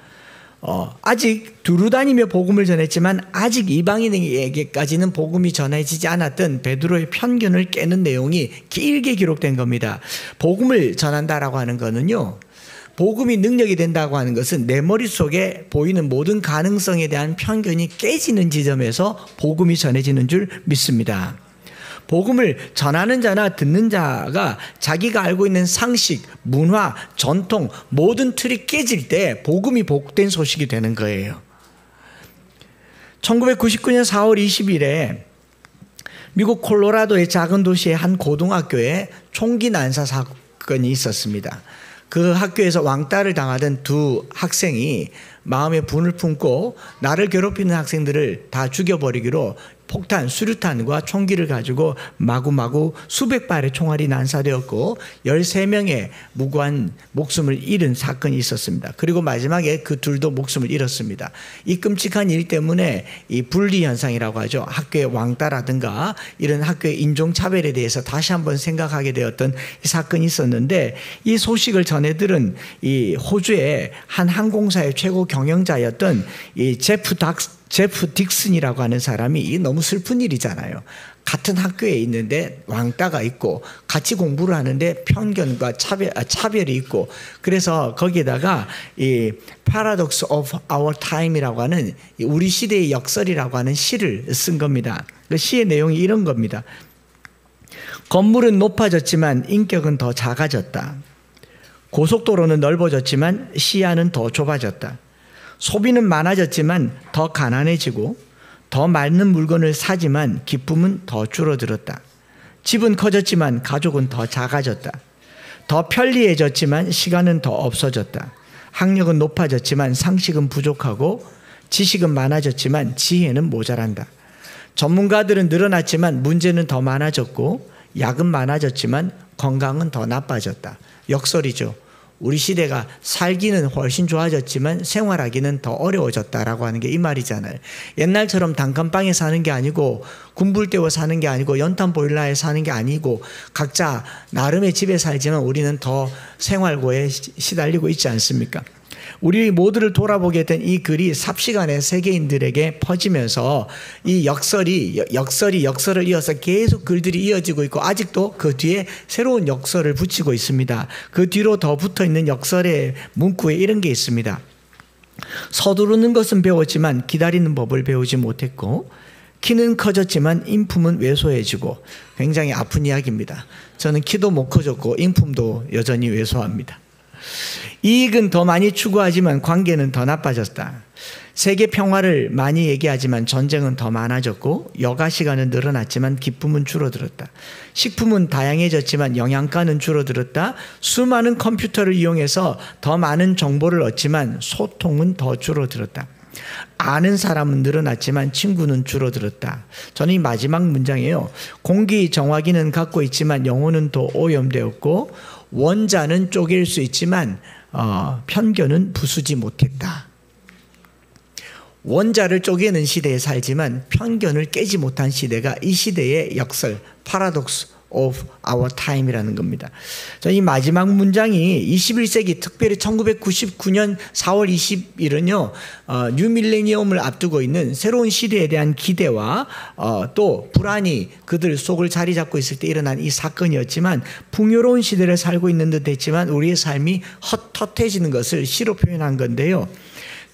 아직 두루 다니며 복음을 전했지만 아직 이방인에게까지는 복음이 전해지지 않았던 베드로의 편견을 깨는 내용이 길게 기록된 겁니다. 복음을 전한다라고 하는 거는요, 복음이 능력이 된다고 하는 것은 내 머릿속에 보이는 모든 가능성에 대한 편견이 깨지는 지점에서 복음이 전해지는 줄 믿습니다. 복음을 전하는 자나 듣는 자가 자기가 알고 있는 상식, 문화, 전통 모든 틀이 깨질 때 복음이 복된 소식이 되는 거예요. 1999년 4월 20일에 미국 콜로라도의 작은 도시의 한 고등학교에 총기 난사 사건이 있었습니다. 그 학교에서 왕따를 당하던 두 학생이 마음에 분을 품고 나를 괴롭히는 학생들을 다 죽여버리기로 폭탄, 수류탄과 총기를 가지고 마구마구 수백 발의 총알이 난사되었고 13명의 무고한 목숨을 잃은 사건이 있었습니다. 그리고 마지막에 그 둘도 목숨을 잃었습니다. 이 끔찍한 일 때문에 이 분리 현상이라고 하죠. 학교의 왕따라든가 이런 학교의 인종차별에 대해서 다시 한번 생각하게 되었던 이 사건이 있었는데, 이 소식을 전해들은 이 호주의 한 항공사의 최고 경영자였던 이 제프 딕슨이라고 하는 사람이, 너무 슬픈 일이잖아요. 같은 학교에 있는데 왕따가 있고 같이 공부를 하는데 편견과 차별이 있고, 그래서 거기에다가 이 Paradox of Our Time이라고 하는 우리 시대의 역설이라고 하는 시를 쓴 겁니다. 그 시의 내용이 이런 겁니다. 건물은 높아졌지만 인격은 더 작아졌다. 고속도로는 넓어졌지만 시야는 더 좁아졌다. 소비는 많아졌지만 더 가난해지고, 더 많은 물건을 사지만 기쁨은 더 줄어들었다. 집은 커졌지만 가족은 더 작아졌다. 더 편리해졌지만 시간은 더 없어졌다. 학력은 높아졌지만 상식은 부족하고, 지식은 많아졌지만 지혜는 모자란다. 전문가들은 늘어났지만 문제는 더 많아졌고, 약은 많아졌지만 건강은 더 나빠졌다. 역설이죠. 우리 시대가 살기는 훨씬 좋아졌지만 생활하기는 더 어려워졌다라고 하는 게 이 말이잖아요. 옛날처럼 단칸방에 사는 게 아니고 군불 때워 사는 게 아니고 연탄 보일러에 사는 게 아니고 각자 나름의 집에 살지만 우리는 더 생활고에 시달리고 있지 않습니까? 우리 모두를 돌아보게 된 이 글이 삽시간에 세계인들에게 퍼지면서 이 역설이 역설을 이어서 계속 글들이 이어지고 있고, 아직도 그 뒤에 새로운 역설을 붙이고 있습니다. 그 뒤로 더 붙어있는 역설의 문구에 이런 게 있습니다. 서두르는 것은 배웠지만 기다리는 법을 배우지 못했고, 키는 커졌지만 인품은 왜소해지고. 굉장히 아픈 이야기입니다. 저는 키도 못 커졌고 인품도 여전히 왜소합니다. 이익은 더 많이 추구하지만 관계는 더 나빠졌다. 세계 평화를 많이 얘기하지만 전쟁은 더 많아졌고, 여가 시간은 늘어났지만 기쁨은 줄어들었다. 식품은 다양해졌지만 영양가는 줄어들었다. 수많은 컴퓨터를 이용해서 더 많은 정보를 얻지만 소통은 더 줄어들었다. 아는 사람은 늘어났지만 친구는 줄어들었다. 저는 이 마지막 문장이에요. 공기 정화기는 갖고 있지만 영혼은 더 오염되었고, 원자는 쪼갤 수 있지만 편견은 부수지 못했다. 원자를 쪼개는 시대에 살지만 편견을 깨지 못한 시대가 이 시대의 역설, Paradox of our time이라는 겁니다. 이 마지막 문장이 21세기 특별히 1999년 4월 20일은요. 뉴 밀레니엄을 앞두고 있는 새로운 시대에 대한 기대와 또 불안이 그들 속을 자리 잡고 있을 때 일어난 이 사건이었지만 풍요로운 시대를 살고 있는 듯 했지만 우리의 삶이 헛헛해지는 것을 시로 표현한 건데요.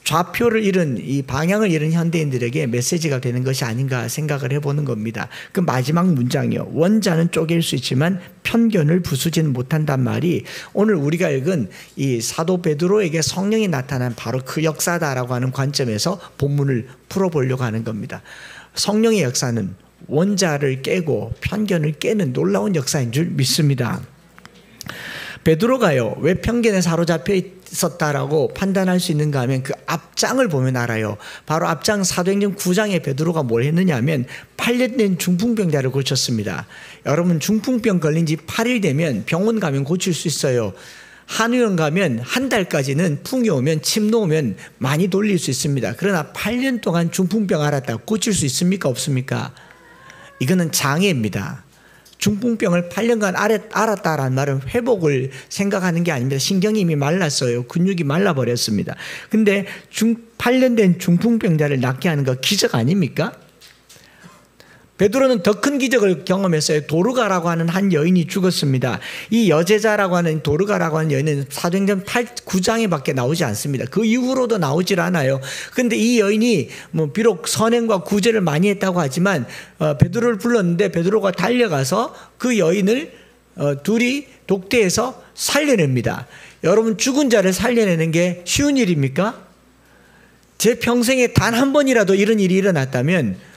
좌표를 잃은 이 방향을 잃은 현대인들에게 메시지가 되는 것이 아닌가 생각을 해보는 겁니다. 그 마지막 문장이요. 원자는 쪼갤 수 있지만 편견을 부수지는 못한단 말이 오늘 우리가 읽은 이 사도 베드로에게 성령이 나타난 바로 그 역사다라고 하는 관점에서 본문을 풀어보려고 하는 겁니다. 성령의 역사는 원자를 깨고 편견을 깨는 놀라운 역사인 줄 믿습니다. 베드로가요, 왜 편견에 사로잡혀 있었다라고 판단할 수 있는가 하면 그 앞장을 보면 알아요. 바로 앞장 사도행전 9장에 베드로가 뭘 했느냐 하면 8년 된 중풍병자를 고쳤습니다. 여러분, 중풍병 걸린 지 8일 되면 병원 가면 고칠 수 있어요. 한의원 가면 한 달까지는 풍이 오면 침 놓으면 많이 돌릴 수 있습니다. 그러나 8년 동안 중풍병 앓았다고 고칠 수 있습니까? 없습니까? 이거는 장애입니다. 중풍병을 8년간 앓았다라는 말은 회복을 생각하는 게 아닙니다. 신경이 이미 말랐어요. 근육이 말라버렸습니다. 근데 8년 된 중풍병자를 낫게 하는 거 기적 아닙니까? 베드로는 더 큰 기적을 경험했어요. 도르가라고 하는 한 여인이 죽었습니다. 이 여제자라고 하는 도르가라고 하는 여인은 사도행전 9장에 밖에 나오지 않습니다. 그 이후로도 나오질 않아요. 그런데 이 여인이 비록 선행과 구제를 많이 했다고 하지만 베드로를 불렀는데 베드로가 달려가서 그 여인을 둘이 독대해서 살려냅니다. 여러분, 죽은 자를 살려내는 게 쉬운 일입니까? 제 평생에 단 한 번이라도 이런 일이 일어났다면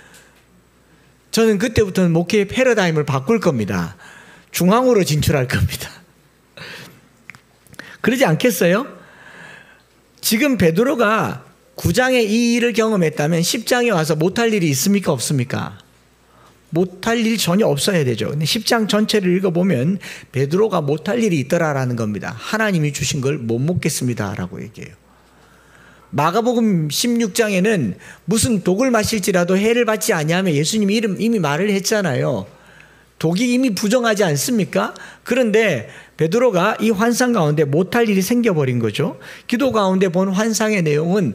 저는 그때부터는 목회의 패러다임을 바꿀 겁니다. 중앙으로 진출할 겁니다. 그러지 않겠어요? 지금 베드로가 9장에 이 일을 경험했다면 10장에 와서 못할 일이 있습니까? 없습니까? 못할 일 전혀 없어야 되죠. 근데 10장 전체를 읽어보면 베드로가 못할 일이 있더라라는 겁니다. 하나님이 주신 걸 못 먹겠습니다 라고 얘기해요. 마가복음 16장에는 무슨 독을 마실지라도 해를 받지 아니하면 예수님이 이미 말을 했잖아요. 독이 이미 부정하지 않습니까? 그런데 베드로가 이 환상 가운데 못할 일이 생겨버린 거죠. 기도 가운데 본 환상의 내용은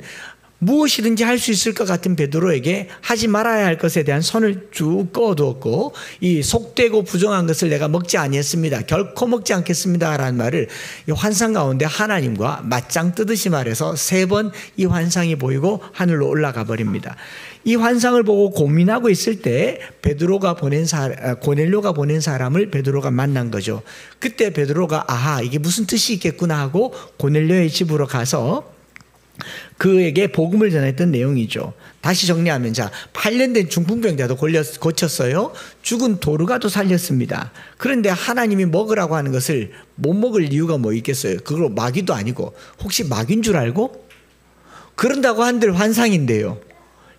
무엇이든지 할 수 있을 것 같은 베드로에게 하지 말아야 할 것에 대한 선을 쭉 꺼두었고, 이 속되고 부정한 것을 내가 먹지 아니했습니다, 결코 먹지 않겠습니다 라는 말을 이 환상 가운데 하나님과 맞짱 뜨듯이 말해서 3번 이 환상이 보이고 하늘로 올라가 버립니다. 이 환상을 보고 고민하고 있을 때 고넬료가 보낸 사람을 베드로가 만난 거죠. 그때 베드로가 아하, 이게 무슨 뜻이 있겠구나 하고 고넬료의 집으로 가서 그에게 복음을 전했던 내용이죠. 다시 정리하면, 8년 된 중풍병자도 고쳤어요. 죽은 도르가도 살렸습니다. 그런데 하나님이 먹으라고 하는 것을 못 먹을 이유가 뭐 있겠어요? 그걸 마귀도 아니고 혹시 마귀인 줄 알고? 그런다고 한들 환상인데요.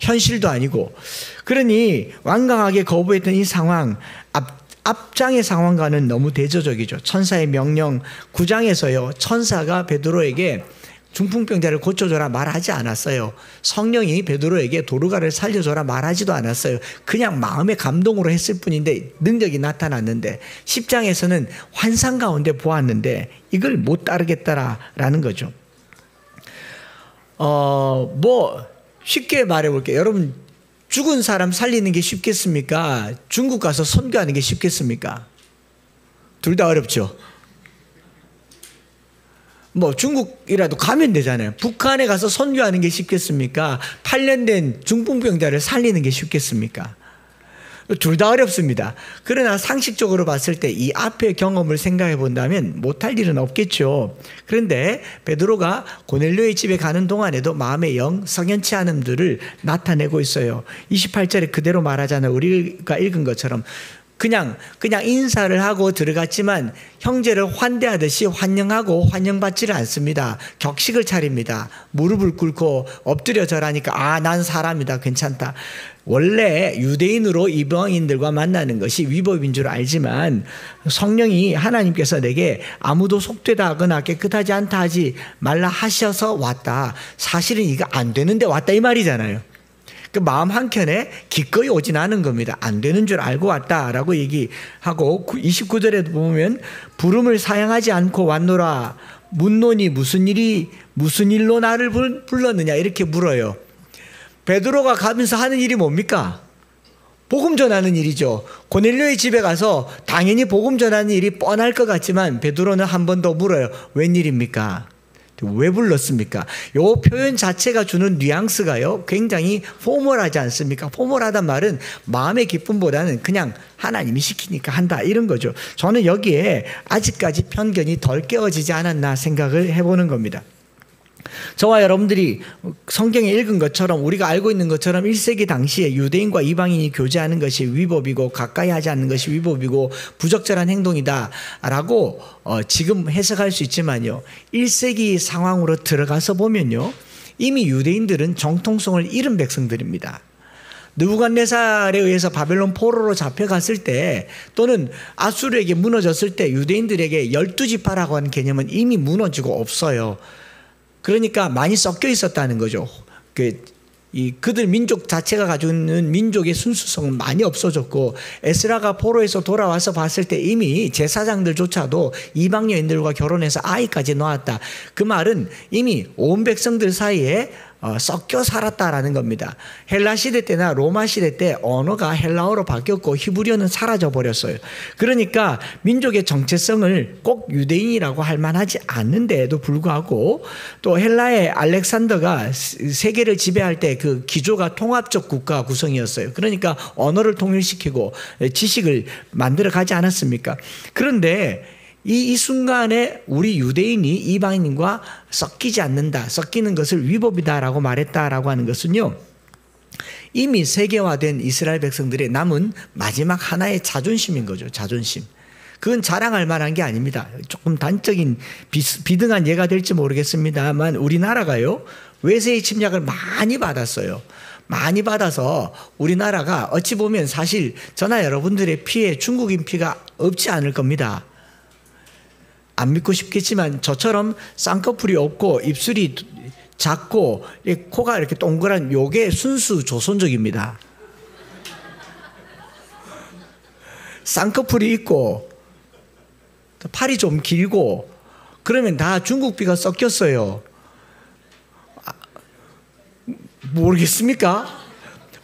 현실도 아니고. 그러니 완강하게 거부했던 이 상황, 앞장의 상황과는 너무 대조적이죠. 천사의 명령 9장에서요. 천사가 베드로에게 중풍병자를 고쳐줘라 말하지 않았어요. 성령이 베드로에게 도르가를 살려줘라 말하지도 않았어요. 그냥 마음의 감동으로 했을 뿐인데 능력이 나타났는데 10장에서는 환상 가운데 보았는데 이걸 못 따르겠다라는 거죠. 쉽게 말해볼게요. 여러분, 죽은 사람 살리는 게 쉽겠습니까? 중국 가서 선교하는 게 쉽겠습니까? 둘 다 어렵죠. 중국이라도 가면 되잖아요. 북한에 가서 선교하는 게 쉽겠습니까? 8년 된 중풍병자를 살리는 게 쉽겠습니까? 둘 다 어렵습니다. 그러나 상식적으로 봤을 때 이 앞의 경험을 생각해 본다면 못할 일은 없겠죠. 그런데 베드로가 고넬료의 집에 가는 동안에도 마음의 영 석연치 않음들을 나타내고 있어요. 28절에 그대로 말하잖아요. 우리가 읽은 것처럼 그냥 인사를 하고 들어갔지만 형제를 환대하듯이 환영하고 환영받지를 않습니다. 격식을 차립니다. 무릎을 꿇고 엎드려 절하니까 난 사람이다, 괜찮다. 원래 유대인으로 이방인들과 만나는 것이 위법인 줄 알지만 성령이 하나님께서 내게 아무도 속되다 하거나 깨끗하지 않다 하지 말라 하셔서 왔다. 사실은 이거 안 되는데 왔다 이 말이잖아요. 그 마음 한켠에 기꺼이 오진 않은 겁니다. 안 되는 줄 알고 왔다라고 얘기하고 29절에 보면 부름을 사양하지 않고 왔노라. 묻노니 무슨 일로 나를 불렀느냐 이렇게 물어요. 베드로가 가면서 하는 일이 뭡니까? 복음 전하는 일이죠. 고넬료의 집에 가서 당연히 복음 전하는 일이 뻔할 것 같지만 베드로는 한 번 더 물어요. 웬일입니까? 왜 불렀습니까? 요 표현 자체가 주는 뉘앙스가요 굉장히 포멀하지 않습니까? 포멀하단 말은 마음의 기쁨보다는 그냥 하나님이 시키니까 한다 이런 거죠. 저는 여기에 아직까지 편견이 덜 깨어지지 않았나 생각을 해보는 겁니다. 저와 여러분들이 성경에 읽은 것처럼 우리가 알고 있는 것처럼 1세기 당시에 유대인과 이방인이 교제하는 것이 위법이고 가까이 하지 않는 것이 위법이고 부적절한 행동이다 라고 지금 해석할 수 있지만요 1세기 상황으로 들어가서 보면요 이미 유대인들은 정통성을 잃은 백성들입니다. 느부갓네살에 의해서 바벨론 포로로 잡혀갔을 때 또는 아수르에게 무너졌을 때 유대인들에게 12지파라고 하는 개념은 이미 무너지고 없어요. 그러니까 많이 섞여 있었다는 거죠. 그들 민족 자체가 가지고 있는 민족의 순수성은 많이 없어졌고 에스라가 포로에서 돌아와서 봤을 때 이미 제사장들조차도 이방 여인들과 결혼해서 아이까지 낳았다. 그 말은 이미 온 백성들 사이에 섞여 살았다라는 겁니다. 헬라 시대 때나 로마 시대 때 언어가 헬라어로 바뀌었고 히브리어는 사라져 버렸어요. 그러니까 민족의 정체성을 꼭 유대인이라고 할 만하지 않는데도 불구하고 또 헬라의 알렉산더가 세계를 지배할 때 그 기조가 통합적 국가 구성이었어요. 그러니까 언어를 통일시키고 지식을 만들어 가지 않았습니까? 그런데 이 순간에 우리 유대인이 이방인과 섞이지 않는다, 섞이는 것을 위법이다라고 말했다라고 하는 것은요 이미 세계화된 이스라엘 백성들의 남은 마지막 하나의 자존심인 거죠. 자존심. 그건 자랑할 만한 게 아닙니다. 조금 단적인 비등한 예가 될지 모르겠습니다만 우리나라가요 외세의 침략을 많이 받았어요. 많이 받아서 우리나라가 어찌 보면 사실 저나 여러분들의 피에 중국인 피가 없지 않을 겁니다. 안 믿고 싶겠지만 저처럼 쌍꺼풀이 없고 입술이 작고 코가 이렇게 동그란 요게 순수 조선족입니다. 쌍꺼풀이 있고 팔이 좀 길고 그러면 다 중국비가 섞였어요. 모르겠습니까?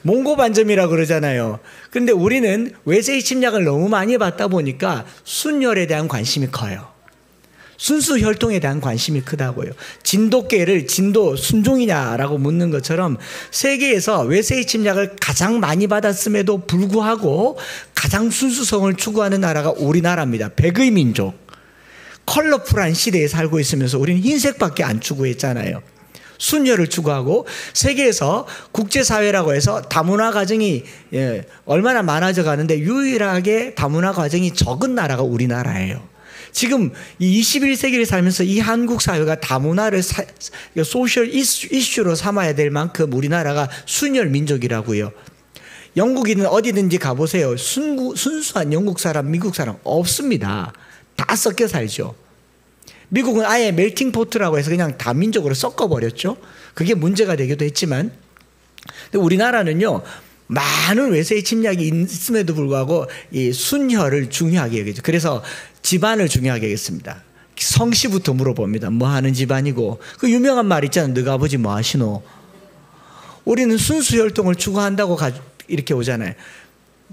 몽고반점이라고 그러잖아요. 그런데 우리는 외세의 침략을 너무 많이 받다 보니까 순혈에 대한 관심이 커요. 순수 혈통에 대한 관심이 크다고요. 진돗개를 진도 순종이냐라고 묻는 것처럼 세계에서 외세의 침략을 가장 많이 받았음에도 불구하고 가장 순수성을 추구하는 나라가 우리나라입니다. 백의 민족. 컬러풀한 시대에 살고 있으면서 우리는 흰색밖에 안 추구했잖아요. 순혈을 추구하고 세계에서 국제사회라고 해서 다문화 가정이 얼마나 많아져 가는데 유일하게 다문화 가정이 적은 나라가 우리나라예요. 지금 이 21세기를 살면서 이 한국 사회가 다문화를 소셜 이슈로 삼아야 될 만큼 우리나라가 순혈 민족이라고요. 영국인은 어디든지 가보세요. 순수한 영국 사람, 미국 사람 없습니다. 다 섞여 살죠. 미국은 아예 멜팅 포트라고 해서 그냥 다민족으로 섞어버렸죠. 그게 문제가 되기도 했지만 근데 우리나라는요 많은 외세의 침략이 있음에도 불구하고 이 순혈을 중요하게 여기죠. 그래서 집안을 중요하게 하겠습니다. 성씨부터 물어봅니다. 뭐 하는 집안이고 그 유명한 말 있잖아요. 너가 아버지 뭐 하시노? 우리는 순수 혈통을 추구한다고 이렇게 오잖아요.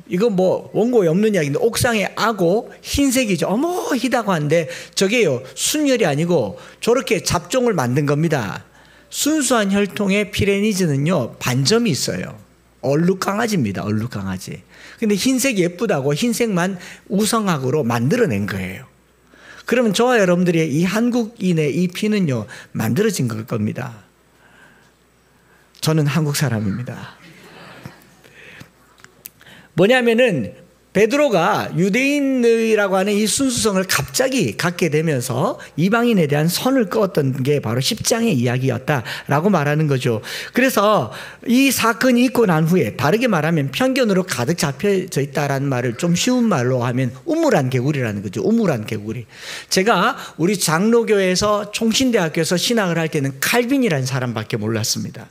이거 뭐 원고에 없는 이야기인데 옥상에 악어 흰색이죠. 어머 희다고 하는데 저게요 순혈이 아니고 저렇게 잡종을 만든 겁니다. 순수한 혈통의 피레니즈는요 반점이 있어요. 얼룩강아지입니다. 얼룩강아지. 근데 흰색이 예쁘다고 흰색만 우성학으로 만들어낸 거예요. 그러면 저와 여러분들이 이 한국인의 이 피는요 만들어진 걸 겁니다. 저는 한국 사람입니다. 뭐냐면은 베드로가 유대인이라고 하는 이 순수성을 갑자기 갖게 되면서 이방인에 대한 선을 그었던 게 바로 10장의 이야기였다라고 말하는 거죠. 그래서 이 사건이 있고 난 후에 다르게 말하면 편견으로 가득 잡혀져 있다라는 말을 좀 쉬운 말로 하면 우물안 개구리라는 거죠. 우물안 개구리. 제가 우리 장로교에서 총신대학교에서 신학을 할 때는 칼빈이라는 사람밖에 몰랐습니다.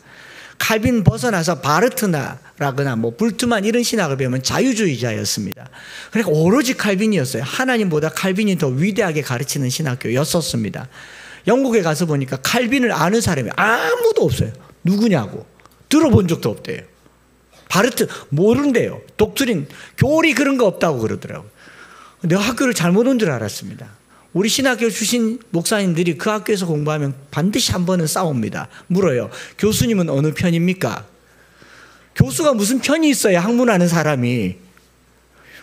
칼빈 벗어나서 바르트나라거나 뭐 불트만 이런 신학을 배우면 자유주의자였습니다. 그러니까 오로지 칼빈이었어요. 하나님보다 칼빈이 더 위대하게 가르치는 신학교였었습니다. 영국에 가서 보니까 칼빈을 아는 사람이 아무도 없어요. 누구냐고. 들어본 적도 없대요. 바르트 모른대요. 독트린 교리 그런 거 없다고 그러더라고요. 내가 학교를 잘못 온 줄 알았습니다. 우리 신학교 출신 목사님들이 그 학교에서 공부하면 반드시 한 번은 싸웁니다. 물어요. 교수님은 어느 편입니까? 교수가 무슨 편이 있어야 학문하는 사람이.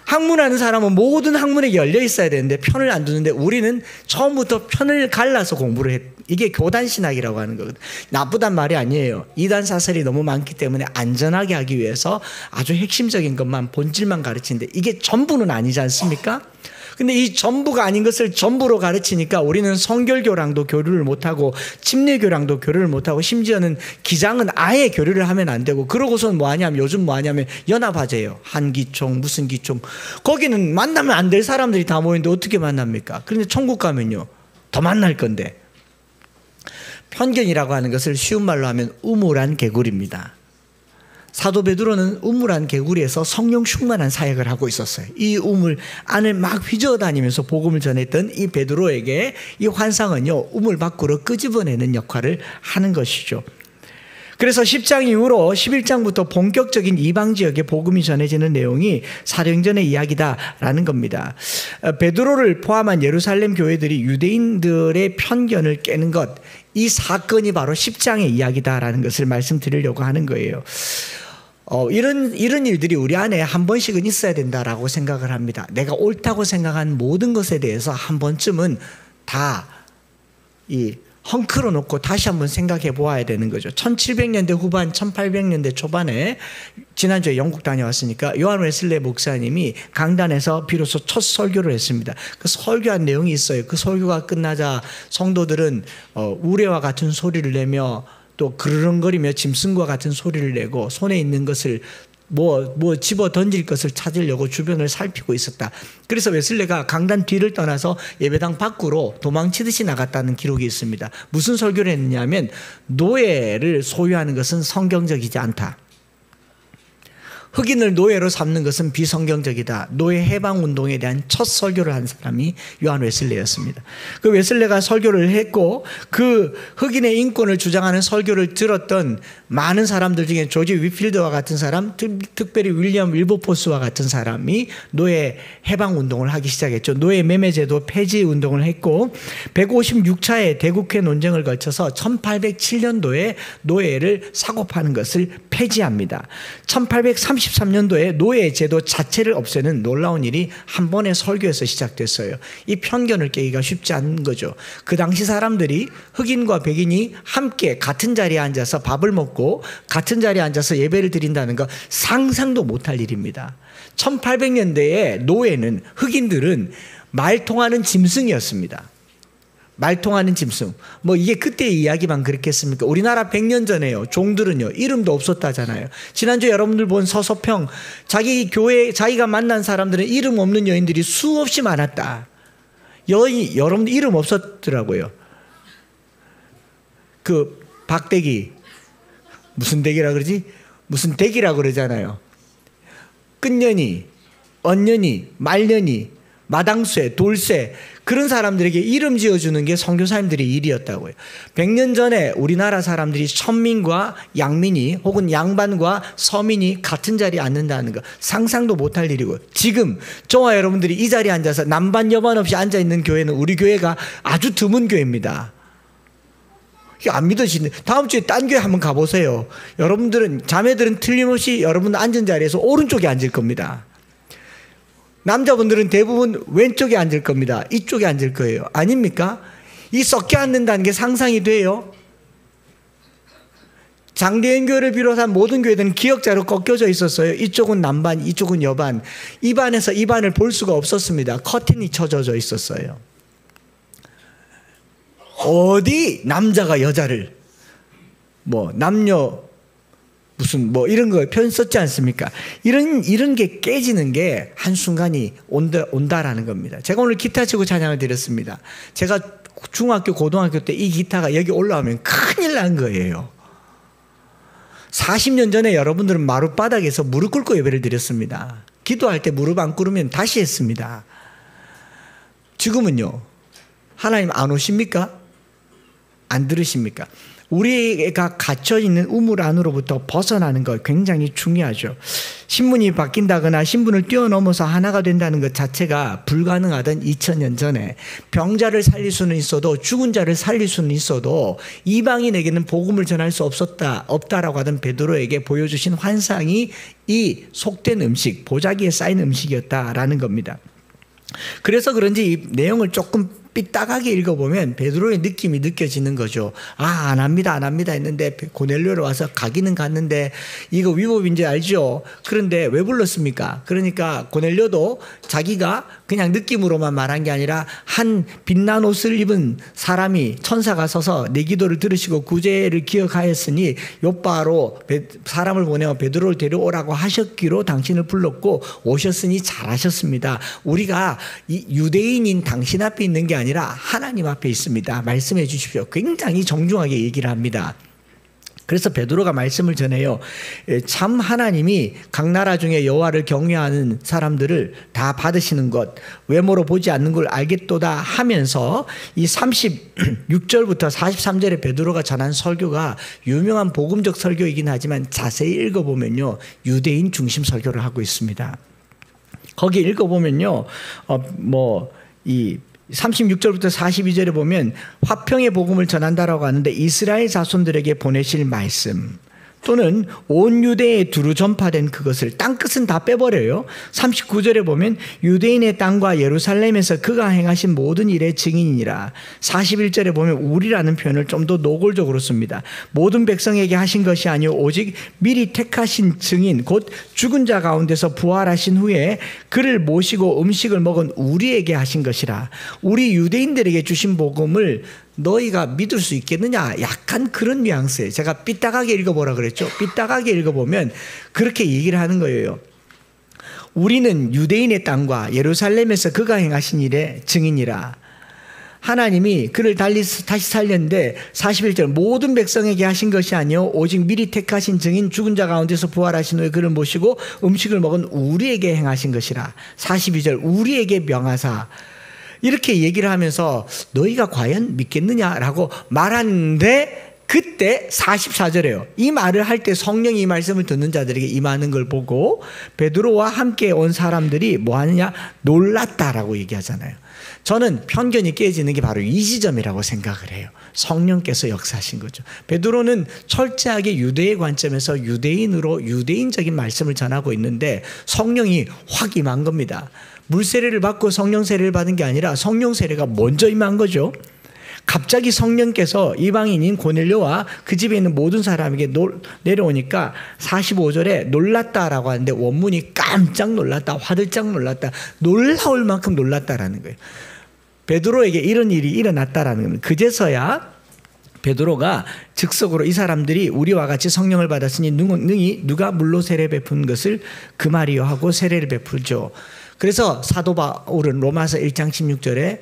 학문하는 사람은 모든 학문에 열려 있어야 되는데 편을 안 두는데 우리는 처음부터 편을 갈라서 공부를 했. 이게 교단신학이라고 하는 거거든요. 나쁘단 말이 아니에요. 이단 사설이 너무 많기 때문에 안전하게 하기 위해서 아주 핵심적인 것만 본질만 가르치는데 이게 전부는 아니지 않습니까? 근데 이 전부가 아닌 것을 전부로 가르치니까 우리는 성결교랑도 교류를 못하고 침례교랑도 교류를 못하고 심지어는 기장은 아예 교류를 하면 안 되고 그러고선 뭐하냐면 요즘 뭐하냐면 연합화제예요. 한기총 무슨 기총 거기는 만나면 안 될 사람들이 다 모이는데 어떻게 만납니까? 그런데 천국 가면요 더 만날 건데 편견이라고 하는 것을 쉬운 말로 하면 우물한 개구리입니다. 사도 베드로는 우물한 개구리에서 성령 충만한 사역을 하고 있었어요. 이 우물 안을 막 휘저어다니면서 복음을 전했던 이 베드로에게 이 환상은요 우물 밖으로 끄집어내는 역할을 하는 것이죠. 그래서 10장 이후로 11장부터 본격적인 이방 지역에 복음이 전해지는 내용이 사도행전의 이야기다라는 겁니다. 베드로를 포함한 예루살렘 교회들이 유대인들의 편견을 깨는 것, 이 사건이 바로 10장의 이야기다라는 것을 말씀드리려고 하는 거예요. 이런 일들이 우리 안에 한 번씩은 있어야 된다라고 생각을 합니다. 내가 옳다고 생각한 모든 것에 대해서 한 번쯤은 다 헝클어 놓고 다시 한번 생각해 보아야 되는 거죠. 1700년대 후반 1800년대 초반에 지난주에 영국 다녀왔으니까 요한 웨슬레 목사님이 강단에서 비로소 첫 설교를 했습니다. 그 설교한 내용이 있어요. 그 설교가 끝나자 성도들은 우레와 같은 소리를 내며 또 그르렁거리며 짐승과 같은 소리를 내고 손에 있는 것을 뭐 집어 던질 것을 찾으려고 주변을 살피고 있었다. 그래서 웨슬레가 강단 뒤를 떠나서 예배당 밖으로 도망치듯이 나갔다는 기록이 있습니다. 무슨 설교를 했느냐면 노예를 소유하는 것은 성경적이지 않다. 흑인을 노예로 삼는 것은 비성경적이다. 노예 해방 운동에 대한 첫 설교를 한 사람이 요한 웨슬레였습니다. 그 웨슬레가 설교를 했고 그 흑인의 인권을 주장하는 설교를 들었던 많은 사람들 중에 조지 위필드와 같은 사람, 특별히 윌리엄 윌버포스와 같은 사람이 노예 해방 운동을 하기 시작했죠. 노예 매매제도 폐지 운동을 했고 156차의 대국회 논쟁을 거쳐서 1807년도에 노예를 사고 파는 것을 폐지합니다. 1833년도에 노예 제도 자체를 없애는 놀라운 일이 한 번의 설교에서 시작됐어요. 이 편견을 깨기가 쉽지 않은 거죠. 그 당시 사람들이 흑인과 백인이 함께 같은 자리에 앉아서 밥을 먹고 같은 자리에 앉아서 예배를 드린다는 거 상상도 못할 일입니다. 1800년대에 노예는 흑인들은 말통하는 짐승이었습니다. 말통하는 짐승. 뭐 이게 그때의 이야기만 그렇겠습니까? 우리나라 100년 전에요. 종들은요. 이름도 없었다잖아요. 지난주에 여러분들 본 서소평 자기 교회 자기가 만난 사람들은 이름 없는 여인들이 수없이 많았다. 여러분들 이름 없었더라고요. 그 박대기 무슨 대기라 그러지? 무슨 대기라 그러잖아요. 끝년이, 언년이, 말년이, 마당쇠, 돌쇠 그런 사람들에게 이름 지어주는 게 선교사님들의 일이었다고요. 100년 전에 우리나라 사람들이 천민과 양민이 혹은 양반과 서민이 같은 자리에 앉는다는 거 상상도 못할 일이고 지금 저와 여러분들이 이 자리에 앉아서 남반 여반 없이 앉아있는 교회는 우리 교회가 아주 드문 교회입니다. 이게 안 믿어지는. 다음 주에 딴 교회 한번 가보세요. 여러분들은 자매들은 틀림없이 여러분들 앉은 자리에서 오른쪽에 앉을 겁니다. 남자분들은 대부분 왼쪽에 앉을 겁니다. 이쪽에 앉을 거예요. 아닙니까? 이 섞여 앉는다는 게 상상이 돼요? 장대현 교회를 비롯한 모든 교회들은 기역자로 꺾여져 있었어요. 이쪽은 남반, 이쪽은 여반. 이 반에서 이 반을 볼 수가 없었습니다. 커튼이 쳐져져 있었어요. 어디 남자가 여자를 뭐 남녀 무슨 뭐 이런 거 표현 썼지 않습니까? 이런 게 깨지는 게 한순간이 온다라는 겁니다. 제가 오늘 기타 치고 찬양을 드렸습니다. 제가 중학교 고등학교 때 이 기타가 여기 올라오면 큰일 난 거예요. 40년 전에 여러분들은 마룻바닥에서 무릎 꿇고 예배를 드렸습니다. 기도할 때 무릎 안 꿇으면 다시 했습니다. 지금은요, 하나님 안 오십니까? 안 들으십니까? 우리가 갇혀있는 우물 안으로부터 벗어나는 것 굉장히 중요하죠. 신분이 바뀐다거나 신분을 뛰어넘어서 하나가 된다는 것 자체가 불가능하던 2000년 전에 병자를 살릴 수는 있어도 죽은 자를 살릴 수는 있어도 이방인에게는 복음을 전할 수 없다라고 하던 베드로에게 보여주신 환상이 이 속된 음식, 보자기에 쌓인 음식이었다라는 겁니다. 그래서 그런지 이 내용을 조금 삐딱하게 읽어보면 베드로의 느낌이 느껴지는 거죠. 안 합니다 했는데 고넬료로 와서 가기는 갔는데 이거 위법인지 알죠? 그런데 왜 불렀습니까? 그러니까 고넬료도 자기가 그냥 느낌으로만 말한 게 아니라 한 빛난 옷을 입은 사람이 천사가 서서 내 기도를 들으시고 구제를 기억하였으니 요바로 사람을 보내어 베드로를 데려오라고 하셨기로 당신을 불렀고 오셨으니 잘하셨습니다. 우리가 이 유대인인 당신 앞에 있는 게 아니라 하나님 앞에 있습니다. 말씀해 주십시오. 굉장히 정중하게 얘기를 합니다. 그래서 베드로가 말씀을 전해요. 참 하나님이 각 나라 중에 여호와를 경외하는 사람들을 다 받으시는 것, 외모로 보지 않는 걸 알겠도다 하면서 이 36절부터 43절에 베드로가 전한 설교가 유명한 복음적 설교이긴 하지만 자세히 읽어보면요, 유대인 중심 설교를 하고 있습니다. 거기 읽어보면요, 이 36절부터 42절에 보면 화평의 복음을 전한다라고 하는데 이스라엘 자손들에게 보내실 말씀 또는 온 유대에 두루 전파된 그것을 땅끝은 다 빼버려요. 39절에 보면 유대인의 땅과 예루살렘에서 그가 행하신 모든 일의 증인이라. 41절에 보면 우리라는 표현을 좀 더 노골적으로 씁니다. 모든 백성에게 하신 것이 아니오 오직 미리 택하신 증인 곧 죽은 자 가운데서 부활하신 후에 그를 모시고 음식을 먹은 우리에게 하신 것이라. 우리 유대인들에게 주신 복음을 너희가 믿을 수 있겠느냐? 약간 그런 뉘앙스예요. 제가 삐딱하게 읽어보라 그랬죠. 삐딱하게 읽어보면 그렇게 얘기를 하는 거예요. 우리는 유대인의 땅과 예루살렘에서 그가 행하신 일의 증인이라. 하나님이 그를 다시 살렸는데 41절 모든 백성에게 하신 것이 아니요 오직 미리 택하신 증인 죽은 자 가운데서 부활하신 후에 그를 모시고 음식을 먹은 우리에게 행하신 것이라. 42절 우리에게 명하사. 이렇게 얘기를 하면서 너희가 과연 믿겠느냐라고 말하는데 그때 44절에요. 이 말을 할 때 성령이 이 말씀을 듣는 자들에게 임하는 걸 보고 베드로와 함께 온 사람들이 뭐 하느냐? 놀랐다라고 얘기하잖아요. 저는 편견이 깨지는 게 바로 이 지점이라고 생각을 해요. 성령께서 역사하신 거죠. 베드로는 철저하게 유대의 관점에서 유대인으로 유대인적인 말씀을 전하고 있는데 성령이 확 임한 겁니다. 물 세례를 받고 성령 세례를 받은 게 아니라 성령 세례가 먼저 임한 거죠. 갑자기 성령께서 이방인인 고넬료와 그 집에 있는 모든 사람에게 내려오니까 45절에 놀랐다라고 하는데 원문이 깜짝 놀랐다, 화들짝 놀랐다, 놀라울 만큼 놀랐다라는 거예요. 베드로에게 이런 일이 일어났다라는 겁니다. 그제서야 베드로가 즉석으로 이 사람들이 우리와 같이 성령을 받았으니 능히 누가 물로 세례 베푼 것을 그 말이요 하고 세례를 베풀죠. 그래서 사도 바울은 로마서 1장 16절에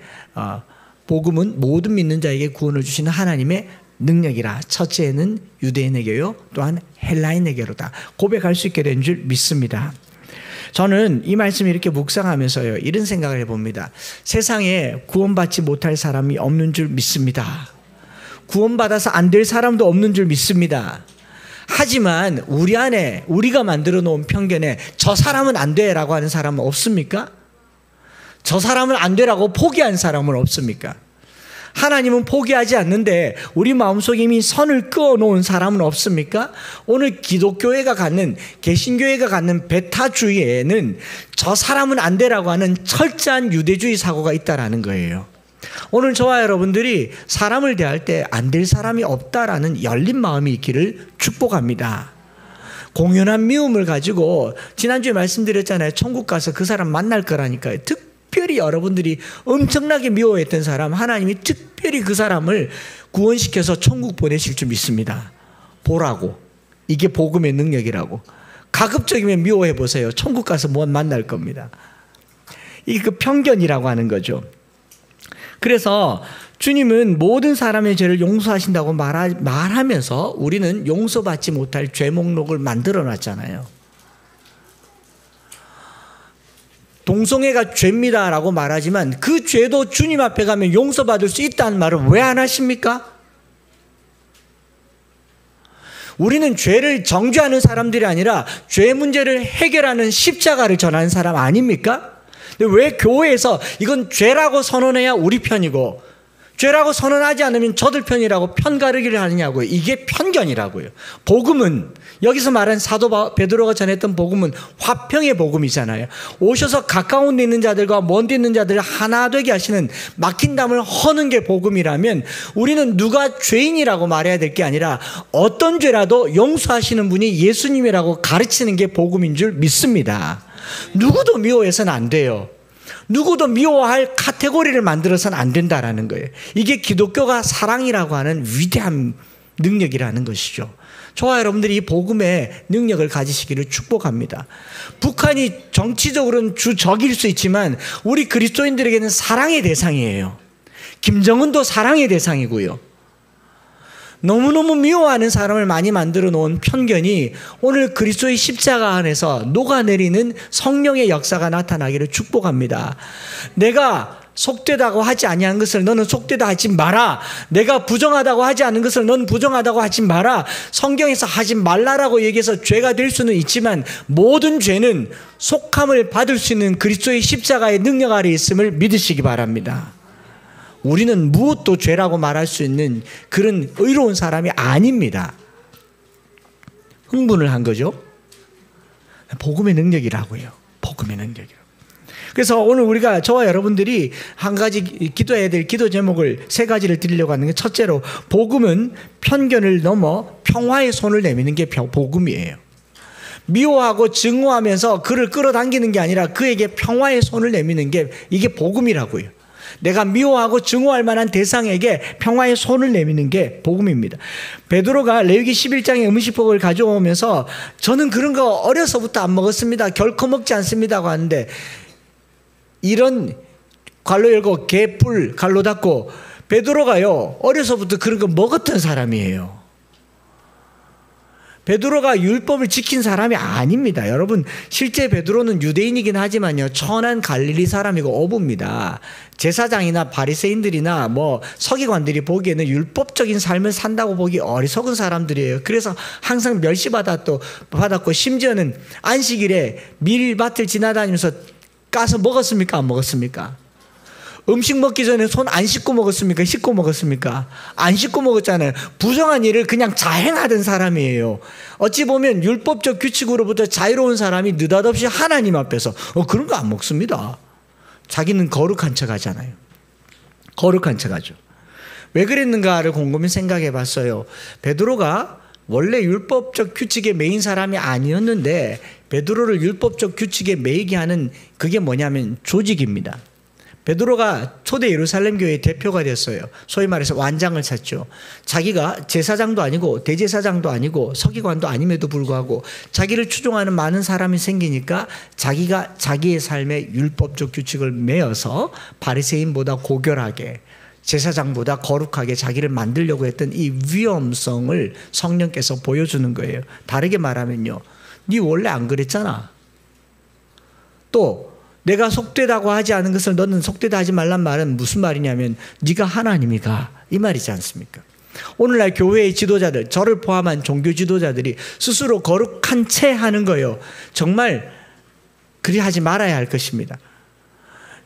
복음은 모든 믿는 자에게 구원을 주시는 하나님의 능력이라. 첫째는 유대인에게요 또한 헬라인에게로다 고백할 수 있게 된 줄 믿습니다. 저는 이 말씀을 이렇게 묵상하면서요 이런 생각을 해봅니다. 세상에 구원받지 못할 사람이 없는 줄 믿습니다. 구원받아서 안 될 사람도 없는 줄 믿습니다. 하지만 우리 안에 우리가 만들어 놓은 편견에 저 사람은 안 돼라고 하는 사람은 없습니까? 저 사람은 안 되라고 포기한 사람은 없습니까? 하나님은 포기하지 않는데 우리 마음속에 이미 선을 그어놓은 사람은 없습니까? 오늘 기독교회가 갖는 개신교회가 갖는 배타주의에는 저 사람은 안 되라고 하는 철저한 유대주의 사고가 있다라는 거예요. 오늘 저와 여러분들이 사람을 대할 때 안 될 사람이 없다라는 열린 마음이 있기를 축복합니다. 공연한 미움을 가지고 지난주에 말씀드렸잖아요. 천국 가서 그 사람 만날 거라니까요. 특별히 여러분들이 엄청나게 미워했던 사람 하나님이 특별히 그 사람을 구원시켜서 천국 보내실 줄 믿습니다. 보라고. 이게 복음의 능력이라고. 가급적이면 미워해 보세요. 천국 가서 뭐 만날 겁니다. 이게 그 편견이라고 하는 거죠. 그래서 주님은 모든 사람의 죄를 용서하신다고 말하면서 우리는 용서받지 못할 죄 목록을 만들어 놨잖아요. 동성애가 죄입니다라고 말하지만 그 죄도 주님 앞에 가면 용서받을 수 있다는 말을 왜 안 하십니까? 우리는 죄를 정죄하는 사람들이 아니라 죄 문제를 해결하는 십자가를 전하는 사람 아닙니까? 근데 왜 교회에서 이건 죄라고 선언해야 우리 편이고 죄라고 선언하지 않으면 저들 편이라고 편가르기를 하느냐고요. 이게 편견이라고요. 복음은 여기서 말한 사도 베드로가 전했던 복음은 화평의 복음이잖아요. 오셔서 가까운 데 있는 자들과 먼 데 있는 자들을 하나 되게 하시는 막힌 담을 허는 게 복음이라면 우리는 누가 죄인이라고 말해야 될 게 아니라 어떤 죄라도 용서하시는 분이 예수님이라고 가르치는 게 복음인 줄 믿습니다. 누구도 미워해서는 안 돼요. 누구도 미워할 카테고리를 만들어서는 안 된다라는 거예요. 이게 기독교가 사랑이라고 하는 위대한 능력이라는 것이죠. 저와 여러분들이 이 복음의 능력을 가지시기를 축복합니다. 북한이 정치적으로는 주적일 수 있지만 우리 그리스도인들에게는 사랑의 대상이에요. 김정은도 사랑의 대상이고요. 너무너무 미워하는 사람을 많이 만들어 놓은 편견이 오늘 그리스도의 십자가 안에서 녹아내리는 성령의 역사가 나타나기를 축복합니다. 내가 속되다고 하지 아니한 것을 너는 속되다 하지 마라. 내가 부정하다고 하지 않은 것을 너는 부정하다고 하지 마라. 성경에서 하지 말라라고 얘기해서 죄가 될 수는 있지만 모든 죄는 속함을 받을 수 있는 그리스도의 십자가의 능력 아래 있음을 믿으시기 바랍니다. 우리는 무엇도 죄라고 말할 수 있는 그런 의로운 사람이 아닙니다. 흥분을 한 거죠. 복음의 능력이라고요. 복음의 능력이라고. 그래서 오늘 우리가 저와 여러분들이 한 가지 기도해야 될 기도 제목을 세 가지를 드리려고 하는 게 첫째로 복음은 편견을 넘어 평화의 손을 내미는 게 복음이에요. 미워하고 증오하면서 그를 끌어당기는 게 아니라 그에게 평화의 손을 내미는 게 이게 복음이라고요. 내가 미워하고 증오할 만한 대상에게 평화의 손을 내미는 게 복음입니다. 베드로가 레위기 11장의 음식법을 가져오면서 저는 그런 거 어려서부터 안 먹었습니다. 결코 먹지 않습니다고 하는데 이런 갈로 열고 개뿔 갈로 닫고 베드로가요 어려서부터 그런 거 먹었던 사람이에요. 베드로가 율법을 지킨 사람이 아닙니다. 여러분 실제 베드로는 유대인이긴 하지만요 천한 갈릴리 사람이고 어부입니다. 제사장이나 바리새인들이나 뭐 서기관들이 보기에는 율법적인 삶을 산다고 보기 어리석은 사람들이에요. 그래서 항상 멸시받았고 심지어는 안식일에 밀밭을 지나다니면서 까서 먹었습니까? 안 먹었습니까? 음식 먹기 전에 손 안 씻고 먹었습니까? 씻고 먹었습니까? 안 씻고 먹었잖아요. 부정한 일을 그냥 자행하던 사람이에요. 어찌 보면 율법적 규칙으로부터 자유로운 사람이 느닷없이 하나님 앞에서 그런 거 안 먹습니다. 자기는 거룩한 척 하잖아요. 거룩한 척 하죠. 왜 그랬는가를 곰곰이 생각해 봤어요. 베드로가 원래 율법적 규칙에 매인 사람이 아니었는데 베드로를 율법적 규칙에 매이게 하는 그게 뭐냐면 조직입니다. 베드로가 초대 예루살렘 교회의 대표가 됐어요. 소위 말해서 완장을 찼죠. 자기가 제사장도 아니고 대제사장도 아니고 서기관도 아님에도 불구하고 자기를 추종하는 많은 사람이 생기니까 자기가 자기의 삶에 율법적 규칙을 메어서 바리새인보다 고결하게 제사장보다 거룩하게 자기를 만들려고 했던 이 위험성을 성령께서 보여주는 거예요. 다르게 말하면요. 네 원래 안 그랬잖아. 또 내가 속되다고 하지 않은 것을 너는 속되다 하지 말란 말은 무슨 말이냐면 네가 하나님이가 이 말이지 않습니까? 오늘날 교회의 지도자들, 저를 포함한 종교 지도자들이 스스로 거룩한 채 하는 거예요. 정말 그리 하지 말아야 할 것입니다.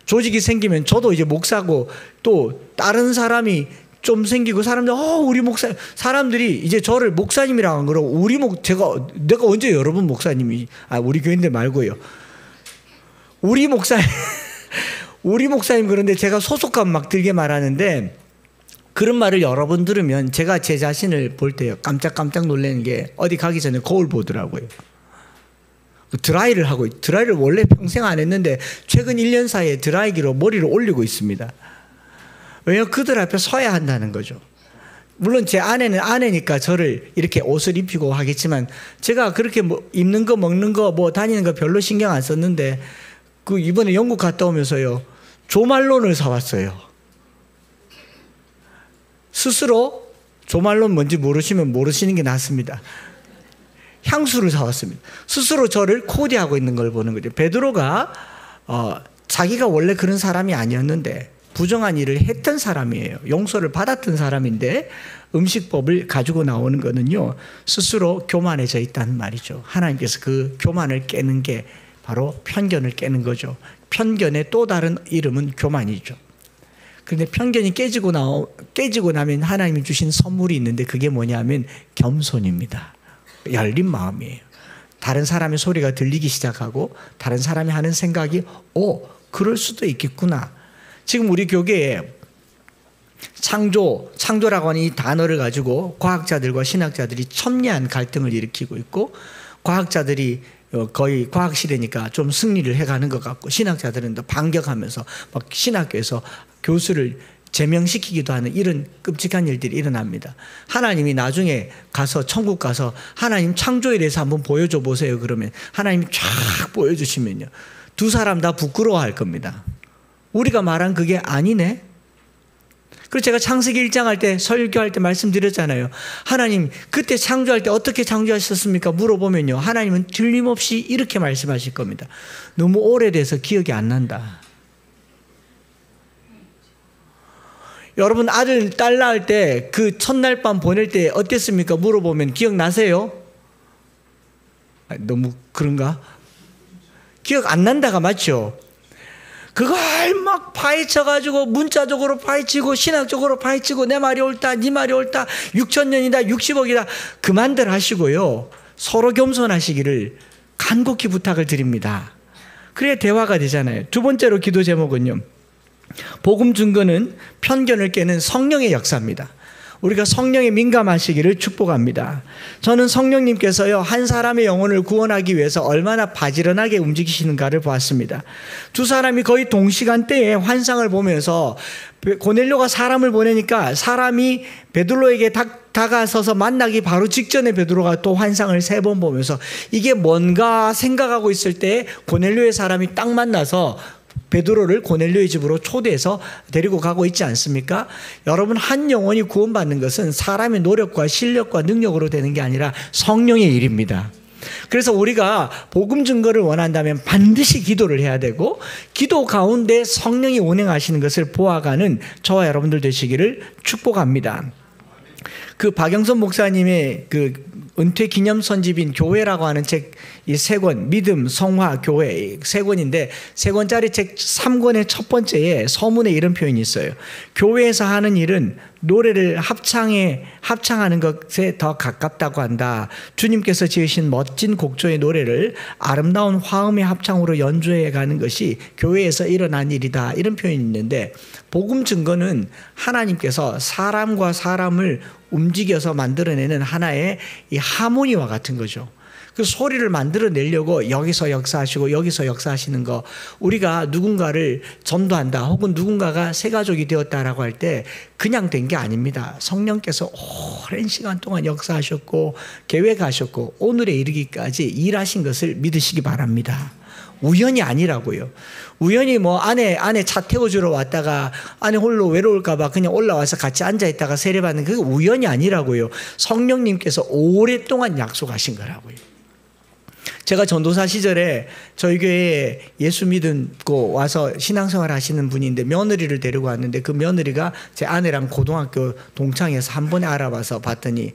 조직이 생기면 저도 이제 목사고 또 다른 사람이 좀 생기고 사람들 우리 목사 사람들이 이제 저를 목사님이라고 안 그러고 내가 언제 여러분 목사님이 우리 교인들 말고요. 우리 목사님 그런데 제가 소속감 막 들게 말하는데 그런 말을 여러 번 들으면 제가 제 자신을 볼 때요 깜짝깜짝 놀라는 게 어디 가기 전에 거울 보더라고요. 드라이를 원래 평생 안 했는데 최근 1년 사이에 드라이기로 머리를 올리고 있습니다. 왜냐하면 그들 앞에 서야 한다는 거죠. 물론 제 아내는 아내니까 저를 이렇게 옷을 입히고 하겠지만 제가 그렇게 뭐 입는 거 먹는 거 뭐 다니는 거 별로 신경 안 썼는데 이번에 영국 갔다 오면서요 조말론을 사왔어요. 스스로 조말론 뭔지 모르시면 모르시는 게 낫습니다. 향수를 사왔습니다. 스스로 저를 코디하고 있는 걸 보는 거죠. 베드로가 자기가 원래 그런 사람이 아니었는데 부정한 일을 했던 사람이에요. 용서를 받았던 사람인데 음식법을 가지고 나오는 거는요, 스스로 교만해져 있다는 말이죠. 하나님께서 그 교만을 깨는 게 바로 편견을 깨는 거죠. 편견의 또 다른 이름은 교만이죠. 그런데 편견이 깨지고 나면 하나님이 주신 선물이 있는데 그게 뭐냐면 겸손입니다. 열린 마음이에요. 다른 사람의 소리가 들리기 시작하고 다른 사람이 하는 생각이 그럴 수도 있겠구나. 지금 우리 교계에 창조라고 하는 이 단어를 가지고 과학자들과 신학자들이 첨예한 갈등을 일으키고 있고, 과학자들이 거의 과학시대니까 좀 승리를 해가는 것 같고, 신학자들은 더 반격하면서 막 신학교에서 교수를 제명시키기도 하는 이런 끔찍한 일들이 일어납니다. 하나님이 나중에 가서 천국 가서 하나님 창조에 대해서 한번 보여줘 보세요. 그러면 하나님이 쫙 보여주시면요, 두 사람 다 부끄러워할 겁니다. 우리가 말한 그게 아니네. 그래서 제가 창세기 1장 할 때 설교할 때 말씀드렸잖아요. 하나님 그때 창조할 때 어떻게 창조하셨습니까? 물어보면요, 하나님은 틀림없이 이렇게 말씀하실 겁니다. 너무 오래돼서 기억이 안 난다. 여러분 아들 딸 낳을 때 그 첫날 밤 보낼 때 어땠습니까? 물어보면 기억나세요? 너무 그런가? 기억 안 난다가 맞죠? 그걸 막 파헤쳐가지고 문자적으로 파헤치고 신학적으로 파헤치고 내 말이 옳다, 네 말이 옳다, 6,000년이다, 60억이다. 그만들 하시고요, 서로 겸손하시기를 간곡히 부탁을 드립니다. 그래야 대화가 되잖아요. 두 번째로 기도 제목은요, 복음 증거는 편견을 깨는 성령의 역사입니다. 우리가 성령에 민감하시기를 축복합니다. 저는 성령님께서요, 한 사람의 영혼을 구원하기 위해서 얼마나 바지런하게 움직이시는가를 보았습니다. 두 사람이 거의 동시간대에 환상을 보면서 고넬료가 사람을 보내니까 사람이 베드로에게 다가서서 만나기 바로 직전에 베드로가 또 환상을 3번 보면서 이게 뭔가 생각하고 있을 때 고넬료의 사람이 딱 만나서 베드로를 고넬료의 집으로 초대해서 데리고 가고 있지 않습니까? 여러분, 한 영혼이 구원받는 것은 사람의 노력과 실력과 능력으로 되는 게 아니라 성령의 일입니다. 그래서 우리가 복음 증거를 원한다면 반드시 기도를 해야 되고, 기도 가운데 성령이 운행하시는 것을 보아가는 저와 여러분들 되시기를 축복합니다. 그 박영선 목사님의 그 은퇴 기념 선집인 교회라고 하는 책, 이 3권, 믿음, 성화, 교회 3권인데 3권짜리 책 3권의 첫 번째에 서문에 이런 표현이 있어요. 교회에서 하는 일은 노래를 합창하는 것에 더 가깝다고 한다. 주님께서 지으신 멋진 곡조의 노래를 아름다운 화음의 합창으로 연주해 가는 것이 교회에서 일어난 일이다. 이런 표현이 있는데, 복음 증거는 하나님께서 사람과 사람을 움직여서 만들어내는 하나의 이 하모니와 같은 거죠. 그 소리를 만들어내려고 여기서 역사하시고 여기서 역사하시는 거, 우리가 누군가를 전도한다 혹은 누군가가 새 가족이 되었다라고 할 때 그냥 된 게 아닙니다. 성령께서 오랜 시간 동안 역사하셨고 계획하셨고 오늘에 이르기까지 일하신 것을 믿으시기 바랍니다. 우연이 아니라고요. 우연히 뭐 아내 차 태워주러 왔다가 아내 홀로 외로울까봐 그냥 올라와서 같이 앉아있다가 세례받는, 그게 우연이 아니라고요. 성령님께서 오랫동안 약속하신 거라고요. 제가 전도사 시절에 저희 교회에 예수 믿고 와서 신앙생활 하시는 분인데 며느리를 데리고 왔는데, 그 며느리가 제 아내랑 고등학교 동창회에서 한 번에 알아봐서 봤더니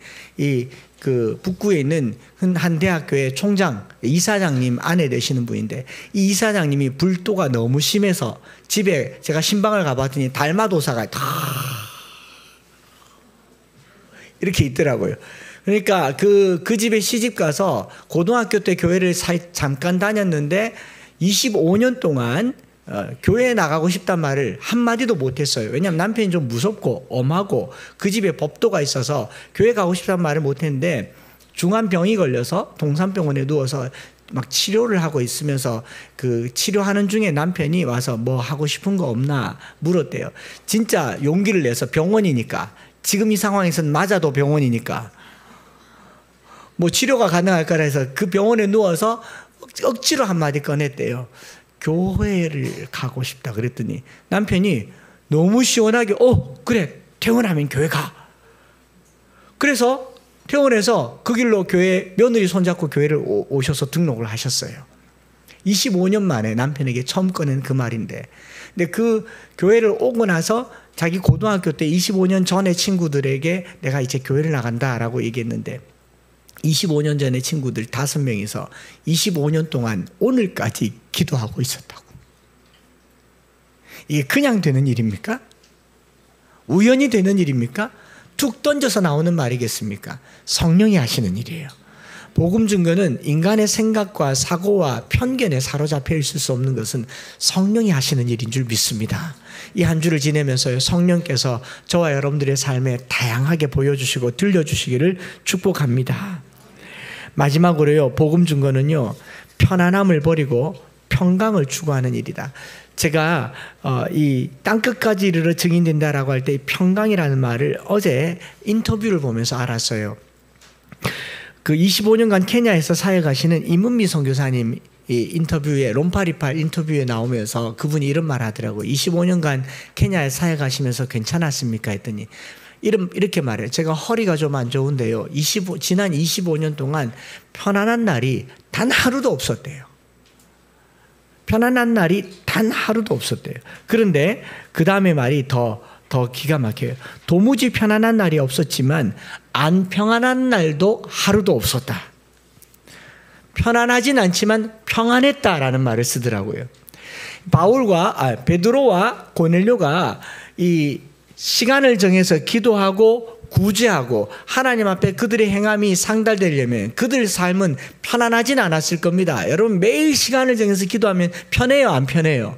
그 북구에 있는 한 대학교의 총장, 이사장님 아내 되시는 분인데, 이 이사장님이 불도가 너무 심해서 집에 제가 신방을 가봤더니 달마도사가 다 이렇게 있더라고요. 그러니까 그 집에 시집 가서 고등학교 때 교회를 잠깐 다녔는데 25년 동안 교회에 나가고 싶단 말을 한마디도 못했어요. 왜냐하면 남편이 좀 무섭고 엄하고 그 집에 법도가 있어서 교회 가고 싶단 말을 못했는데, 중한 병이 걸려서 동산병원에 누워서 막 치료를 하고 있으면서 그 치료하는 중에 남편이 와서 뭐 하고 싶은 거 없나 물었대요. 진짜 용기를 내서, 병원이니까 지금 이 상황에서는 맞아도 병원이니까 뭐 치료가 가능할까라 해서 그 병원에 누워서 억지로 한마디 꺼냈대요. 교회를 가고 싶다 그랬더니 남편이 너무 시원하게 그래 퇴원하면 교회 가. 그래서 퇴원해서 그 길로 교회 며느리 손잡고 교회를 오셔서 등록을 하셨어요. 25년 만에 남편에게 처음 꺼낸 그 말인데, 근데 그 교회를 오고 나서 자기 고등학교 때 25년 전의 친구들에게 내가 이제 교회를 나간다라고 얘기했는데, 25년 전의 친구들 5명이서 25년 동안 오늘까지 기도하고 있었다고. 이게 그냥 되는 일입니까? 우연히 되는 일입니까? 툭 던져서 나오는 말이겠습니까? 성령이 하시는 일이에요. 복음 증거는 인간의 생각과 사고와 편견에 사로잡혀 있을 수 없는 것은 성령이 하시는 일인 줄 믿습니다. 이 한 주를 지내면서요, 성령께서 저와 여러분들의 삶에 다양하게 보여주시고 들려주시기를 축복합니다. 마지막으로요, 복음 증거는요, 편안함을 버리고 평강을 추구하는 일이다. 제가 이 땅끝까지 이르러 증인된다라고 할 때 이 평강이라는 말을 어제 인터뷰를 보면서 알았어요. 그 25년간 케냐에서 사역하시는 이문미 선교사님 이 인터뷰에, 롬파리팔 인터뷰에 나오면서 그분이 이런 말 하더라고요. 25년간 케냐에 사역하시면서 괜찮았습니까? 했더니 이렇게 말해요. 제가 허리가 좀 안 좋은데요, 지난 25년 동안 편안한 날이 단 하루도 없었대요. 편안한 날이 단 하루도 없었대요. 그런데 그 다음에 말이 더 기가 막혀요. 도무지 편안한 날이 없었지만 안 평안한 날도 하루도 없었다. 편안하진 않지만 평안했다라는 말을 쓰더라고요. 베드로와 고넬료가 이 시간을 정해서 기도하고 구제하고 하나님 앞에 그들의 행함이 상달되려면 그들 삶은 편안하진 않았을 겁니다. 여러분, 매일 시간을 정해서 기도하면 편해요, 안 편해요?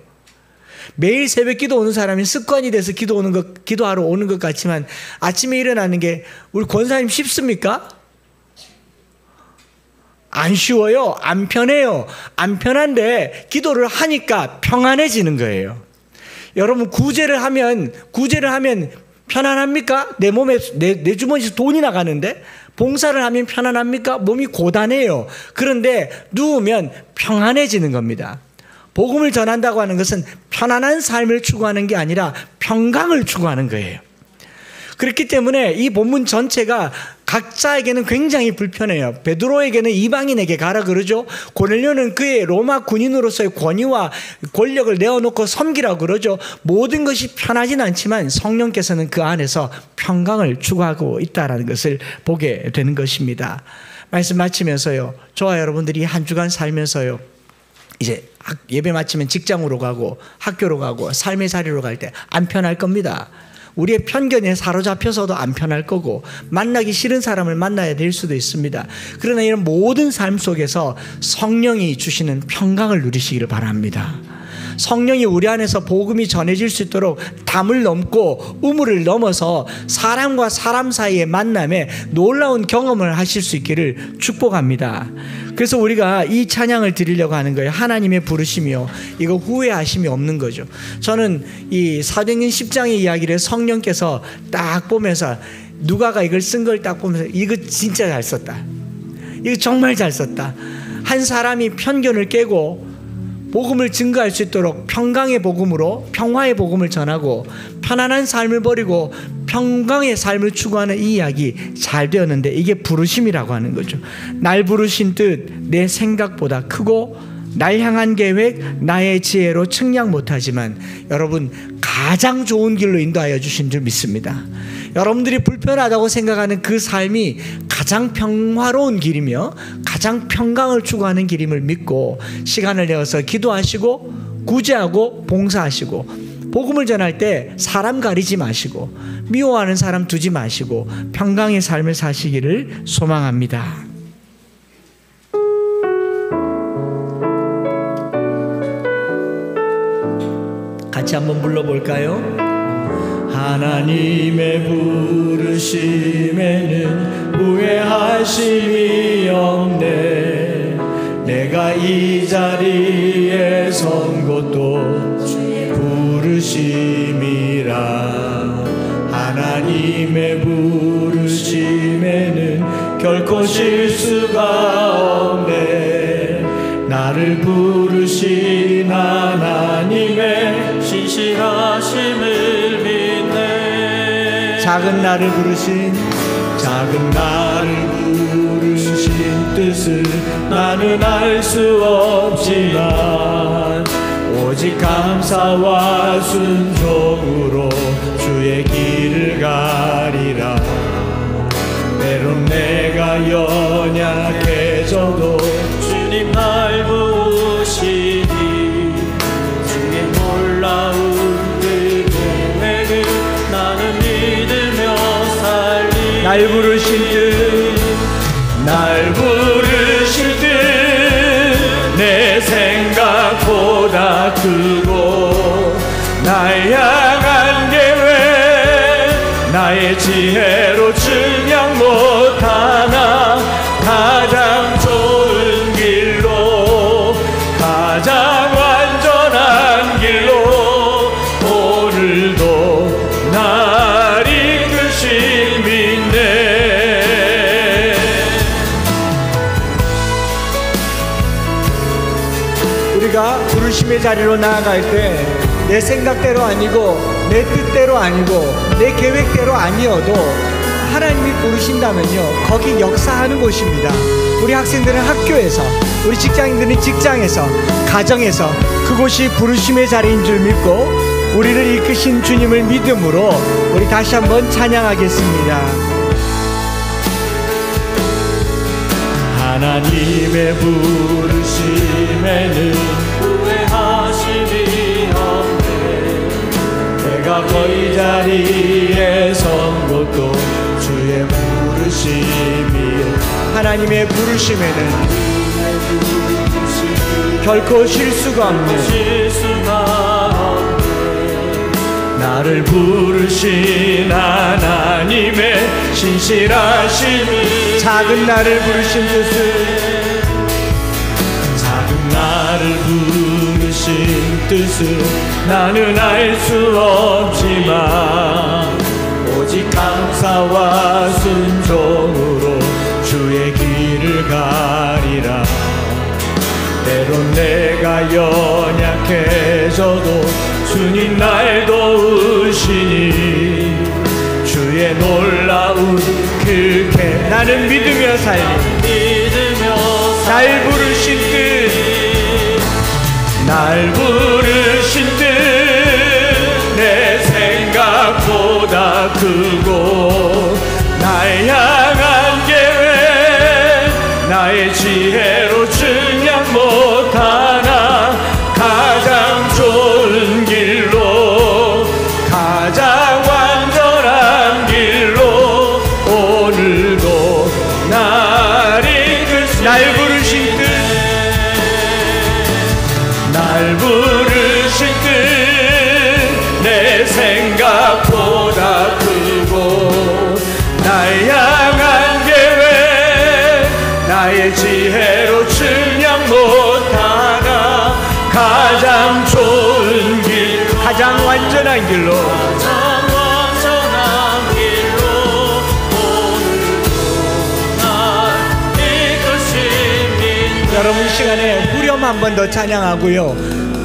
매일 새벽 기도 오는 사람이 습관이 돼서 기도하러 오는 것 같지만 아침에 일어나는 게 우리 권사님 쉽습니까? 안 쉬워요. 안 편해요. 안 편한데 기도를 하니까 평안해지는 거예요. 여러분, 구제를 하면 편안합니까? 내 몸에 내 주머니에서 돈이 나가는데. 봉사를 하면 편안합니까? 몸이 고단해요. 그런데 누우면 평안해지는 겁니다. 복음을 전한다고 하는 것은 편안한 삶을 추구하는 게 아니라 평강을 추구하는 거예요. 그렇기 때문에 이 본문 전체가 각자에게는 굉장히 불편해요. 베드로에게는 이방인에게 가라 그러죠. 고넬료는 그의 로마 군인으로서의 권위와 권력을 내어놓고 섬기라고 그러죠. 모든 것이 편하진 않지만 성령께서는 그 안에서 평강을 추구하고 있다는 것을 보게 되는 것입니다. 말씀 마치면서요, 저와 여러분들이 한 주간 살면서요, 이제 예배 마치면 직장으로 가고 학교로 가고 삶의 자리로 갈 때 안 편할 겁니다. 우리의 편견에 사로잡혀서도 안 편할 거고 만나기 싫은 사람을 만나야 될 수도 있습니다. 그러나 이런 모든 삶 속에서 성령이 주시는 평강을 누리시기를 바랍니다. 성령이 우리 안에서 복음이 전해질 수 있도록 담을 넘고 우물을 넘어서 사람과 사람 사이의 만남에 놀라운 경험을 하실 수 있기를 축복합니다. 그래서 우리가 이 찬양을 드리려고 하는 거예요. 하나님의 부르심이요, 이거 후회하심이 없는 거죠. 저는 이 사도행전 10장의 이야기를 성령께서 딱 보면서, 누가가 이걸 쓴 걸 딱 보면서 이거 진짜 잘 썼다, 이거 정말 잘 썼다. 한 사람이 편견을 깨고 복음을 증거할 수 있도록 평강의 복음으로 평화의 복음을 전하고 편안한 삶을 버리고 평강의 삶을 추구하는 이 이야기 잘 되었는데, 이게 부르심이라고 하는 거죠. 날 부르신 뜻 내 생각보다 크고 날 향한 계획 나의 지혜로 측량 못하지만 여러분, 가장 좋은 길로 인도하여 주신 줄 믿습니다. 여러분들이 불편하다고 생각하는 그 삶이 가장 평화로운 길이며 가장 평강을 추구하는 길임을 믿고 시간을 내어서 기도하시고 구제하고 봉사하시고 복음을 전할 때 사람 가리지 마시고 미워하는 사람 두지 마시고 평강의 삶을 사시기를 소망합니다. 같이 한번 불러볼까요? 하나님의 부르심에는 후회하심이 없네. 내가 이 자리에 선 것도 주의 부르심이라. 하나님의 부르심에는 결코 실수가 없네. 나를 부르신 하나님의 신실하심을 믿네. 작은 나를 부르신 작은 나를 부르신 뜻을 나는 알 수 없지만 오직 감사와 순종으로 주의 길을 가리라. 때론 내가 연약해져도 주님 날 부으시니 주의 놀라운 그 계획을 나는 믿으며 살리. 날 부르신 뜻 내 생각보다 크고 날 향한 계획 나의 지혜로 증량 못하나 가장 좋은 길로 가장 완전한 길로 오늘도 날 이끄신 믿네. 우리가 부르심의 자리로 나아갈 때 내 생각대로 아니고 내 뜻대로 아니고 내 계획대로 아니어도 하나님이 부르신다면요, 거기 역사하는 곳입니다. 우리 학생들은 학교에서, 우리 직장인들은 직장에서, 가정에서 그곳이 부르심의 자리인 줄 믿고 우리를 이끄신 주님을 믿음으로 우리 다시 한번 찬양하겠습니다. 하나님의 부르심에는 후회하심이 없네. 내가 거의 자리에 선 것도 주의 부르심이요. 하나님의 부르심에는 결코 실수가 없네. 나를 부르신 하나님의 신실하심이 작은 나를 부르신 뜻을 작은 나를 부르신 뜻을 나는 알 수 없지만 오직 감사와 순종으로 주의 길을 가리라. 때론 내가 연약해져도 주님 날 도우시니 주의 놀라운 그 계획 나는 믿으며 살리. 날 부르신 뜻, 날 부르신 뜻 내 생각보다 크고 날 향한 계획 나의 지혜로 증량 못하나 가장 좋은 길로 가장 완전한 길로 오늘도 날 이끄시. 날 부르신 뜻, 날 부르신 뜻 내 생각보다 크고 날 향한 계획 나의 지혜로 증량 못하나 가장 좋은 길 가장 완전한 길로 오늘도 날 이끄신. 여러분 이 시간에 후렴 한 번 더 찬양하고요,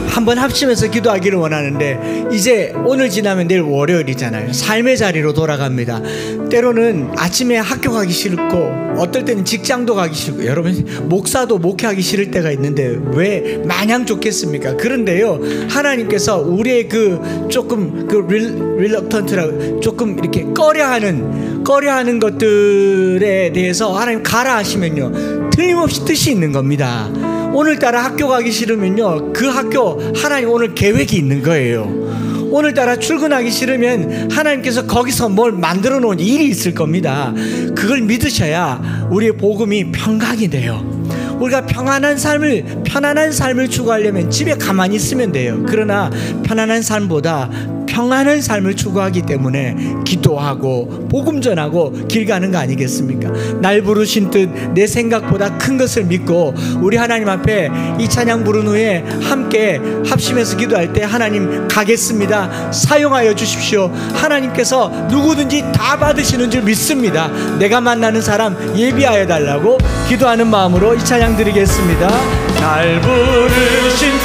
한번 합심해서 기도하기를 원하는데, 이제 오늘 지나면 내일 월요일이잖아요. 삶의 자리로 돌아갑니다. 때로는 아침에 학교 가기 싫고 어떨 때는 직장도 가기 싫고, 여러분 목사도 목회하기 싫을 때가 있는데 왜 마냥 좋겠습니까? 그런데요, 하나님께서 우리의 그 조금 그 reluctant라고 조금 이렇게 꺼려하는 것들에 대해서 하나님 가라 하시면요, 틀림없이 뜻이 있는 겁니다. 오늘따라 학교 가기 싫으면요, 그 학교 하나님 오늘 계획이 있는 거예요. 오늘따라 출근하기 싫으면 하나님께서 거기서 뭘 만들어 놓은 일이 있을 겁니다. 그걸 믿으셔야 우리의 복음이 평강이 돼요. 우리가 편안한 삶을 추구하려면 집에 가만히 있으면 돼요. 그러나 편안한 삶보다 평안한 삶을 추구하기 때문에 기도하고 복음 전하고 길 가는 거 아니겠습니까? 날 부르신 뜻 내 생각보다 큰 것을 믿고 우리 하나님 앞에 이 찬양 부른 후에 함께 합심해서 기도할 때, 하나님 가겠습니다, 사용하여 주십시오. 하나님께서 누구든지 다 받으시는 줄 믿습니다. 내가 만나는 사람 예비하여 달라고 기도하는 마음으로 이 찬양 드리겠습니다. 날 부르신 뜻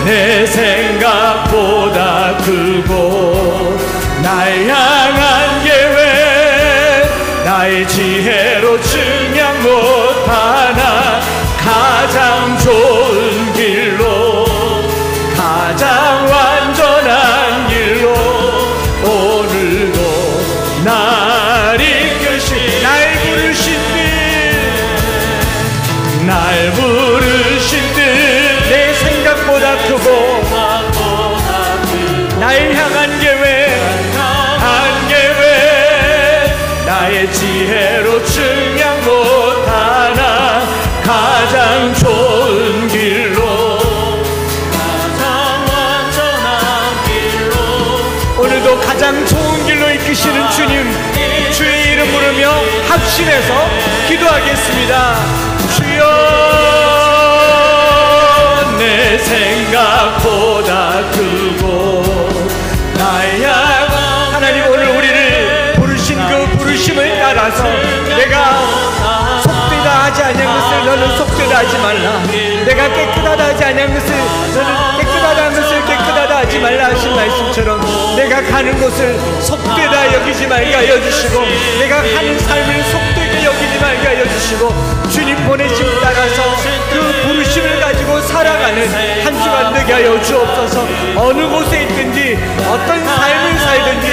내 생각보다 크고 날 향한 계획 나의 지혜로 증량 못하나 가장 좋은 길로 가장 완전한 길로 오늘도 날 이끄시 날 부르신 뜻 내 생각보다 크고 날 향한 계획 나의 지혜로 증량 못하나 가장 좋은 길로 가장 완전한 길로 오늘도 가장 좋은 길로 이끄시는 주님 주의 이름 부르며 합심해서 기도하겠습니다. 주여 내 생각보다 크고 나의 하나님 오늘 우리를 부르신 그 부르심을 따라서 내가 속되다 하지 않은 것을 너는 속되다 하지 말라 내가 깨끗하다 하지 않은 것을 너는 깨끗하다는 것을 깨끗하다 하지 말라 하신 말씀처럼 내가 가는 곳을 속되다 여기지 말게 하여 주시고 내가 가는 삶을 속되게 여기지 말게 하여 주시고 주님 보내심 따라서 그 부르심을 가지고 살아가는 한 주간 되게 하여 주옵소서. 어느 곳에 있든지 어떤 삶을 살든지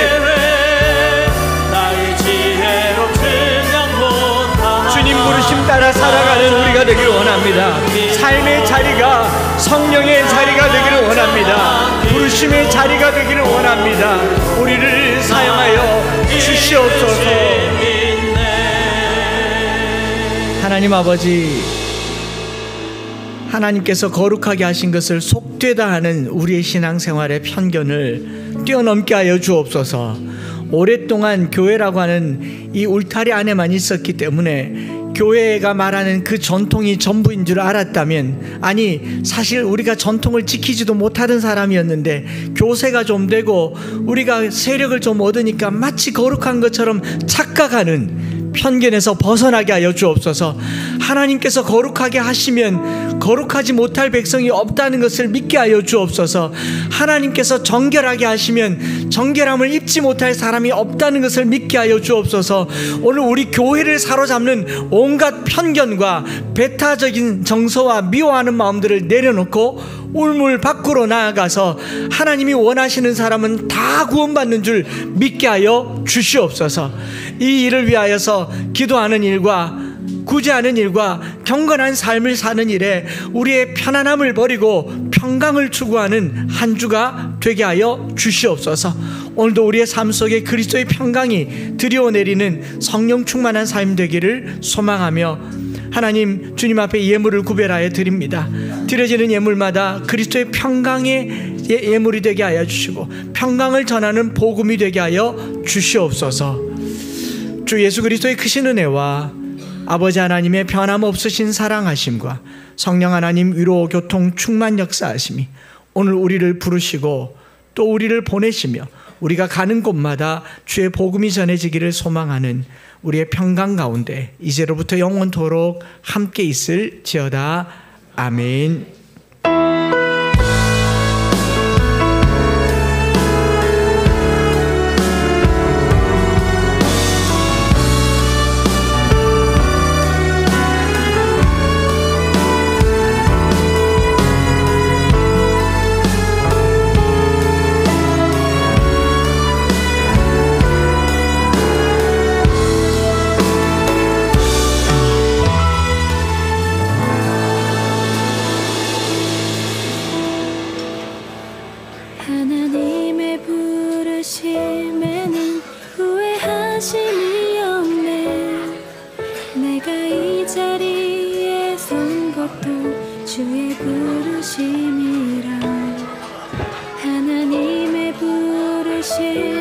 주님 부르심 따라 살아가는 우리가 되기를 원합니다. 삶의 자리가 성령의 자리가 되기를 원합니다. 부르심의 자리가 되기를 원합니다. 우리를 사용하여 주시옵소서. 하나님 아버지, 하나님께서 거룩하게 하신 것을 속되다 하는 우리의 신앙생활의 편견을 뛰어넘게 하여 주옵소서. 오랫동안 교회라고 하는 이 울타리 안에만 있었기 때문에 교회가 말하는 그 전통이 전부인 줄 알았다면, 아니 사실 우리가 전통을 지키지도 못하던 사람이었는데 교세가 좀 되고 우리가 세력을 좀 얻으니까 마치 거룩한 것처럼 착각하는 편견에서 벗어나게 하여 주옵소서. 하나님께서 거룩하게 하시면 거룩하지 못할 백성이 없다는 것을 믿게 하여 주옵소서. 하나님께서 정결하게 하시면 정결함을 입지 못할 사람이 없다는 것을 믿게 하여 주옵소서. 오늘 우리 교회를 사로잡는 온갖 편견과 배타적인 정서와 미워하는 마음들을 내려놓고 울물 밖으로 나아가서 하나님이 원하시는 사람은 다 구원받는 줄 믿게 하여 주시옵소서. 이 일을 위하여서 기도하는 일과 구제하는 일과 경건한 삶을 사는 일에 우리의 편안함을 버리고 평강을 추구하는 한 주가 되게 하여 주시옵소서. 오늘도 우리의 삶 속에 그리스도의 평강이 들여내리는 성령 충만한 삶 되기를 소망하며 하나님 주님 앞에 예물을 구별하여 드립니다. 드려지는 예물마다 그리스도의 평강의 예물이 되게 하여 주시고 평강을 전하는 복음이 되게 하여 주시옵소서. 주 예수 그리스도의 크신 은혜와 아버지 하나님의 변함없으신 사랑하심과 성령 하나님 위로 교통 충만 역사하심이 오늘 우리를 부르시고 또 우리를 보내시며 우리가 가는 곳마다 주의 복음이 전해지기를 소망하는 우리의 평강 가운데 이제로부터 영원토록 함께 있을지어다. 아멘. 하나님의 부르심에는 후회하심이 없네. 내가 이 자리에 선 것도 주의 부르심이라. 하나님의 부르심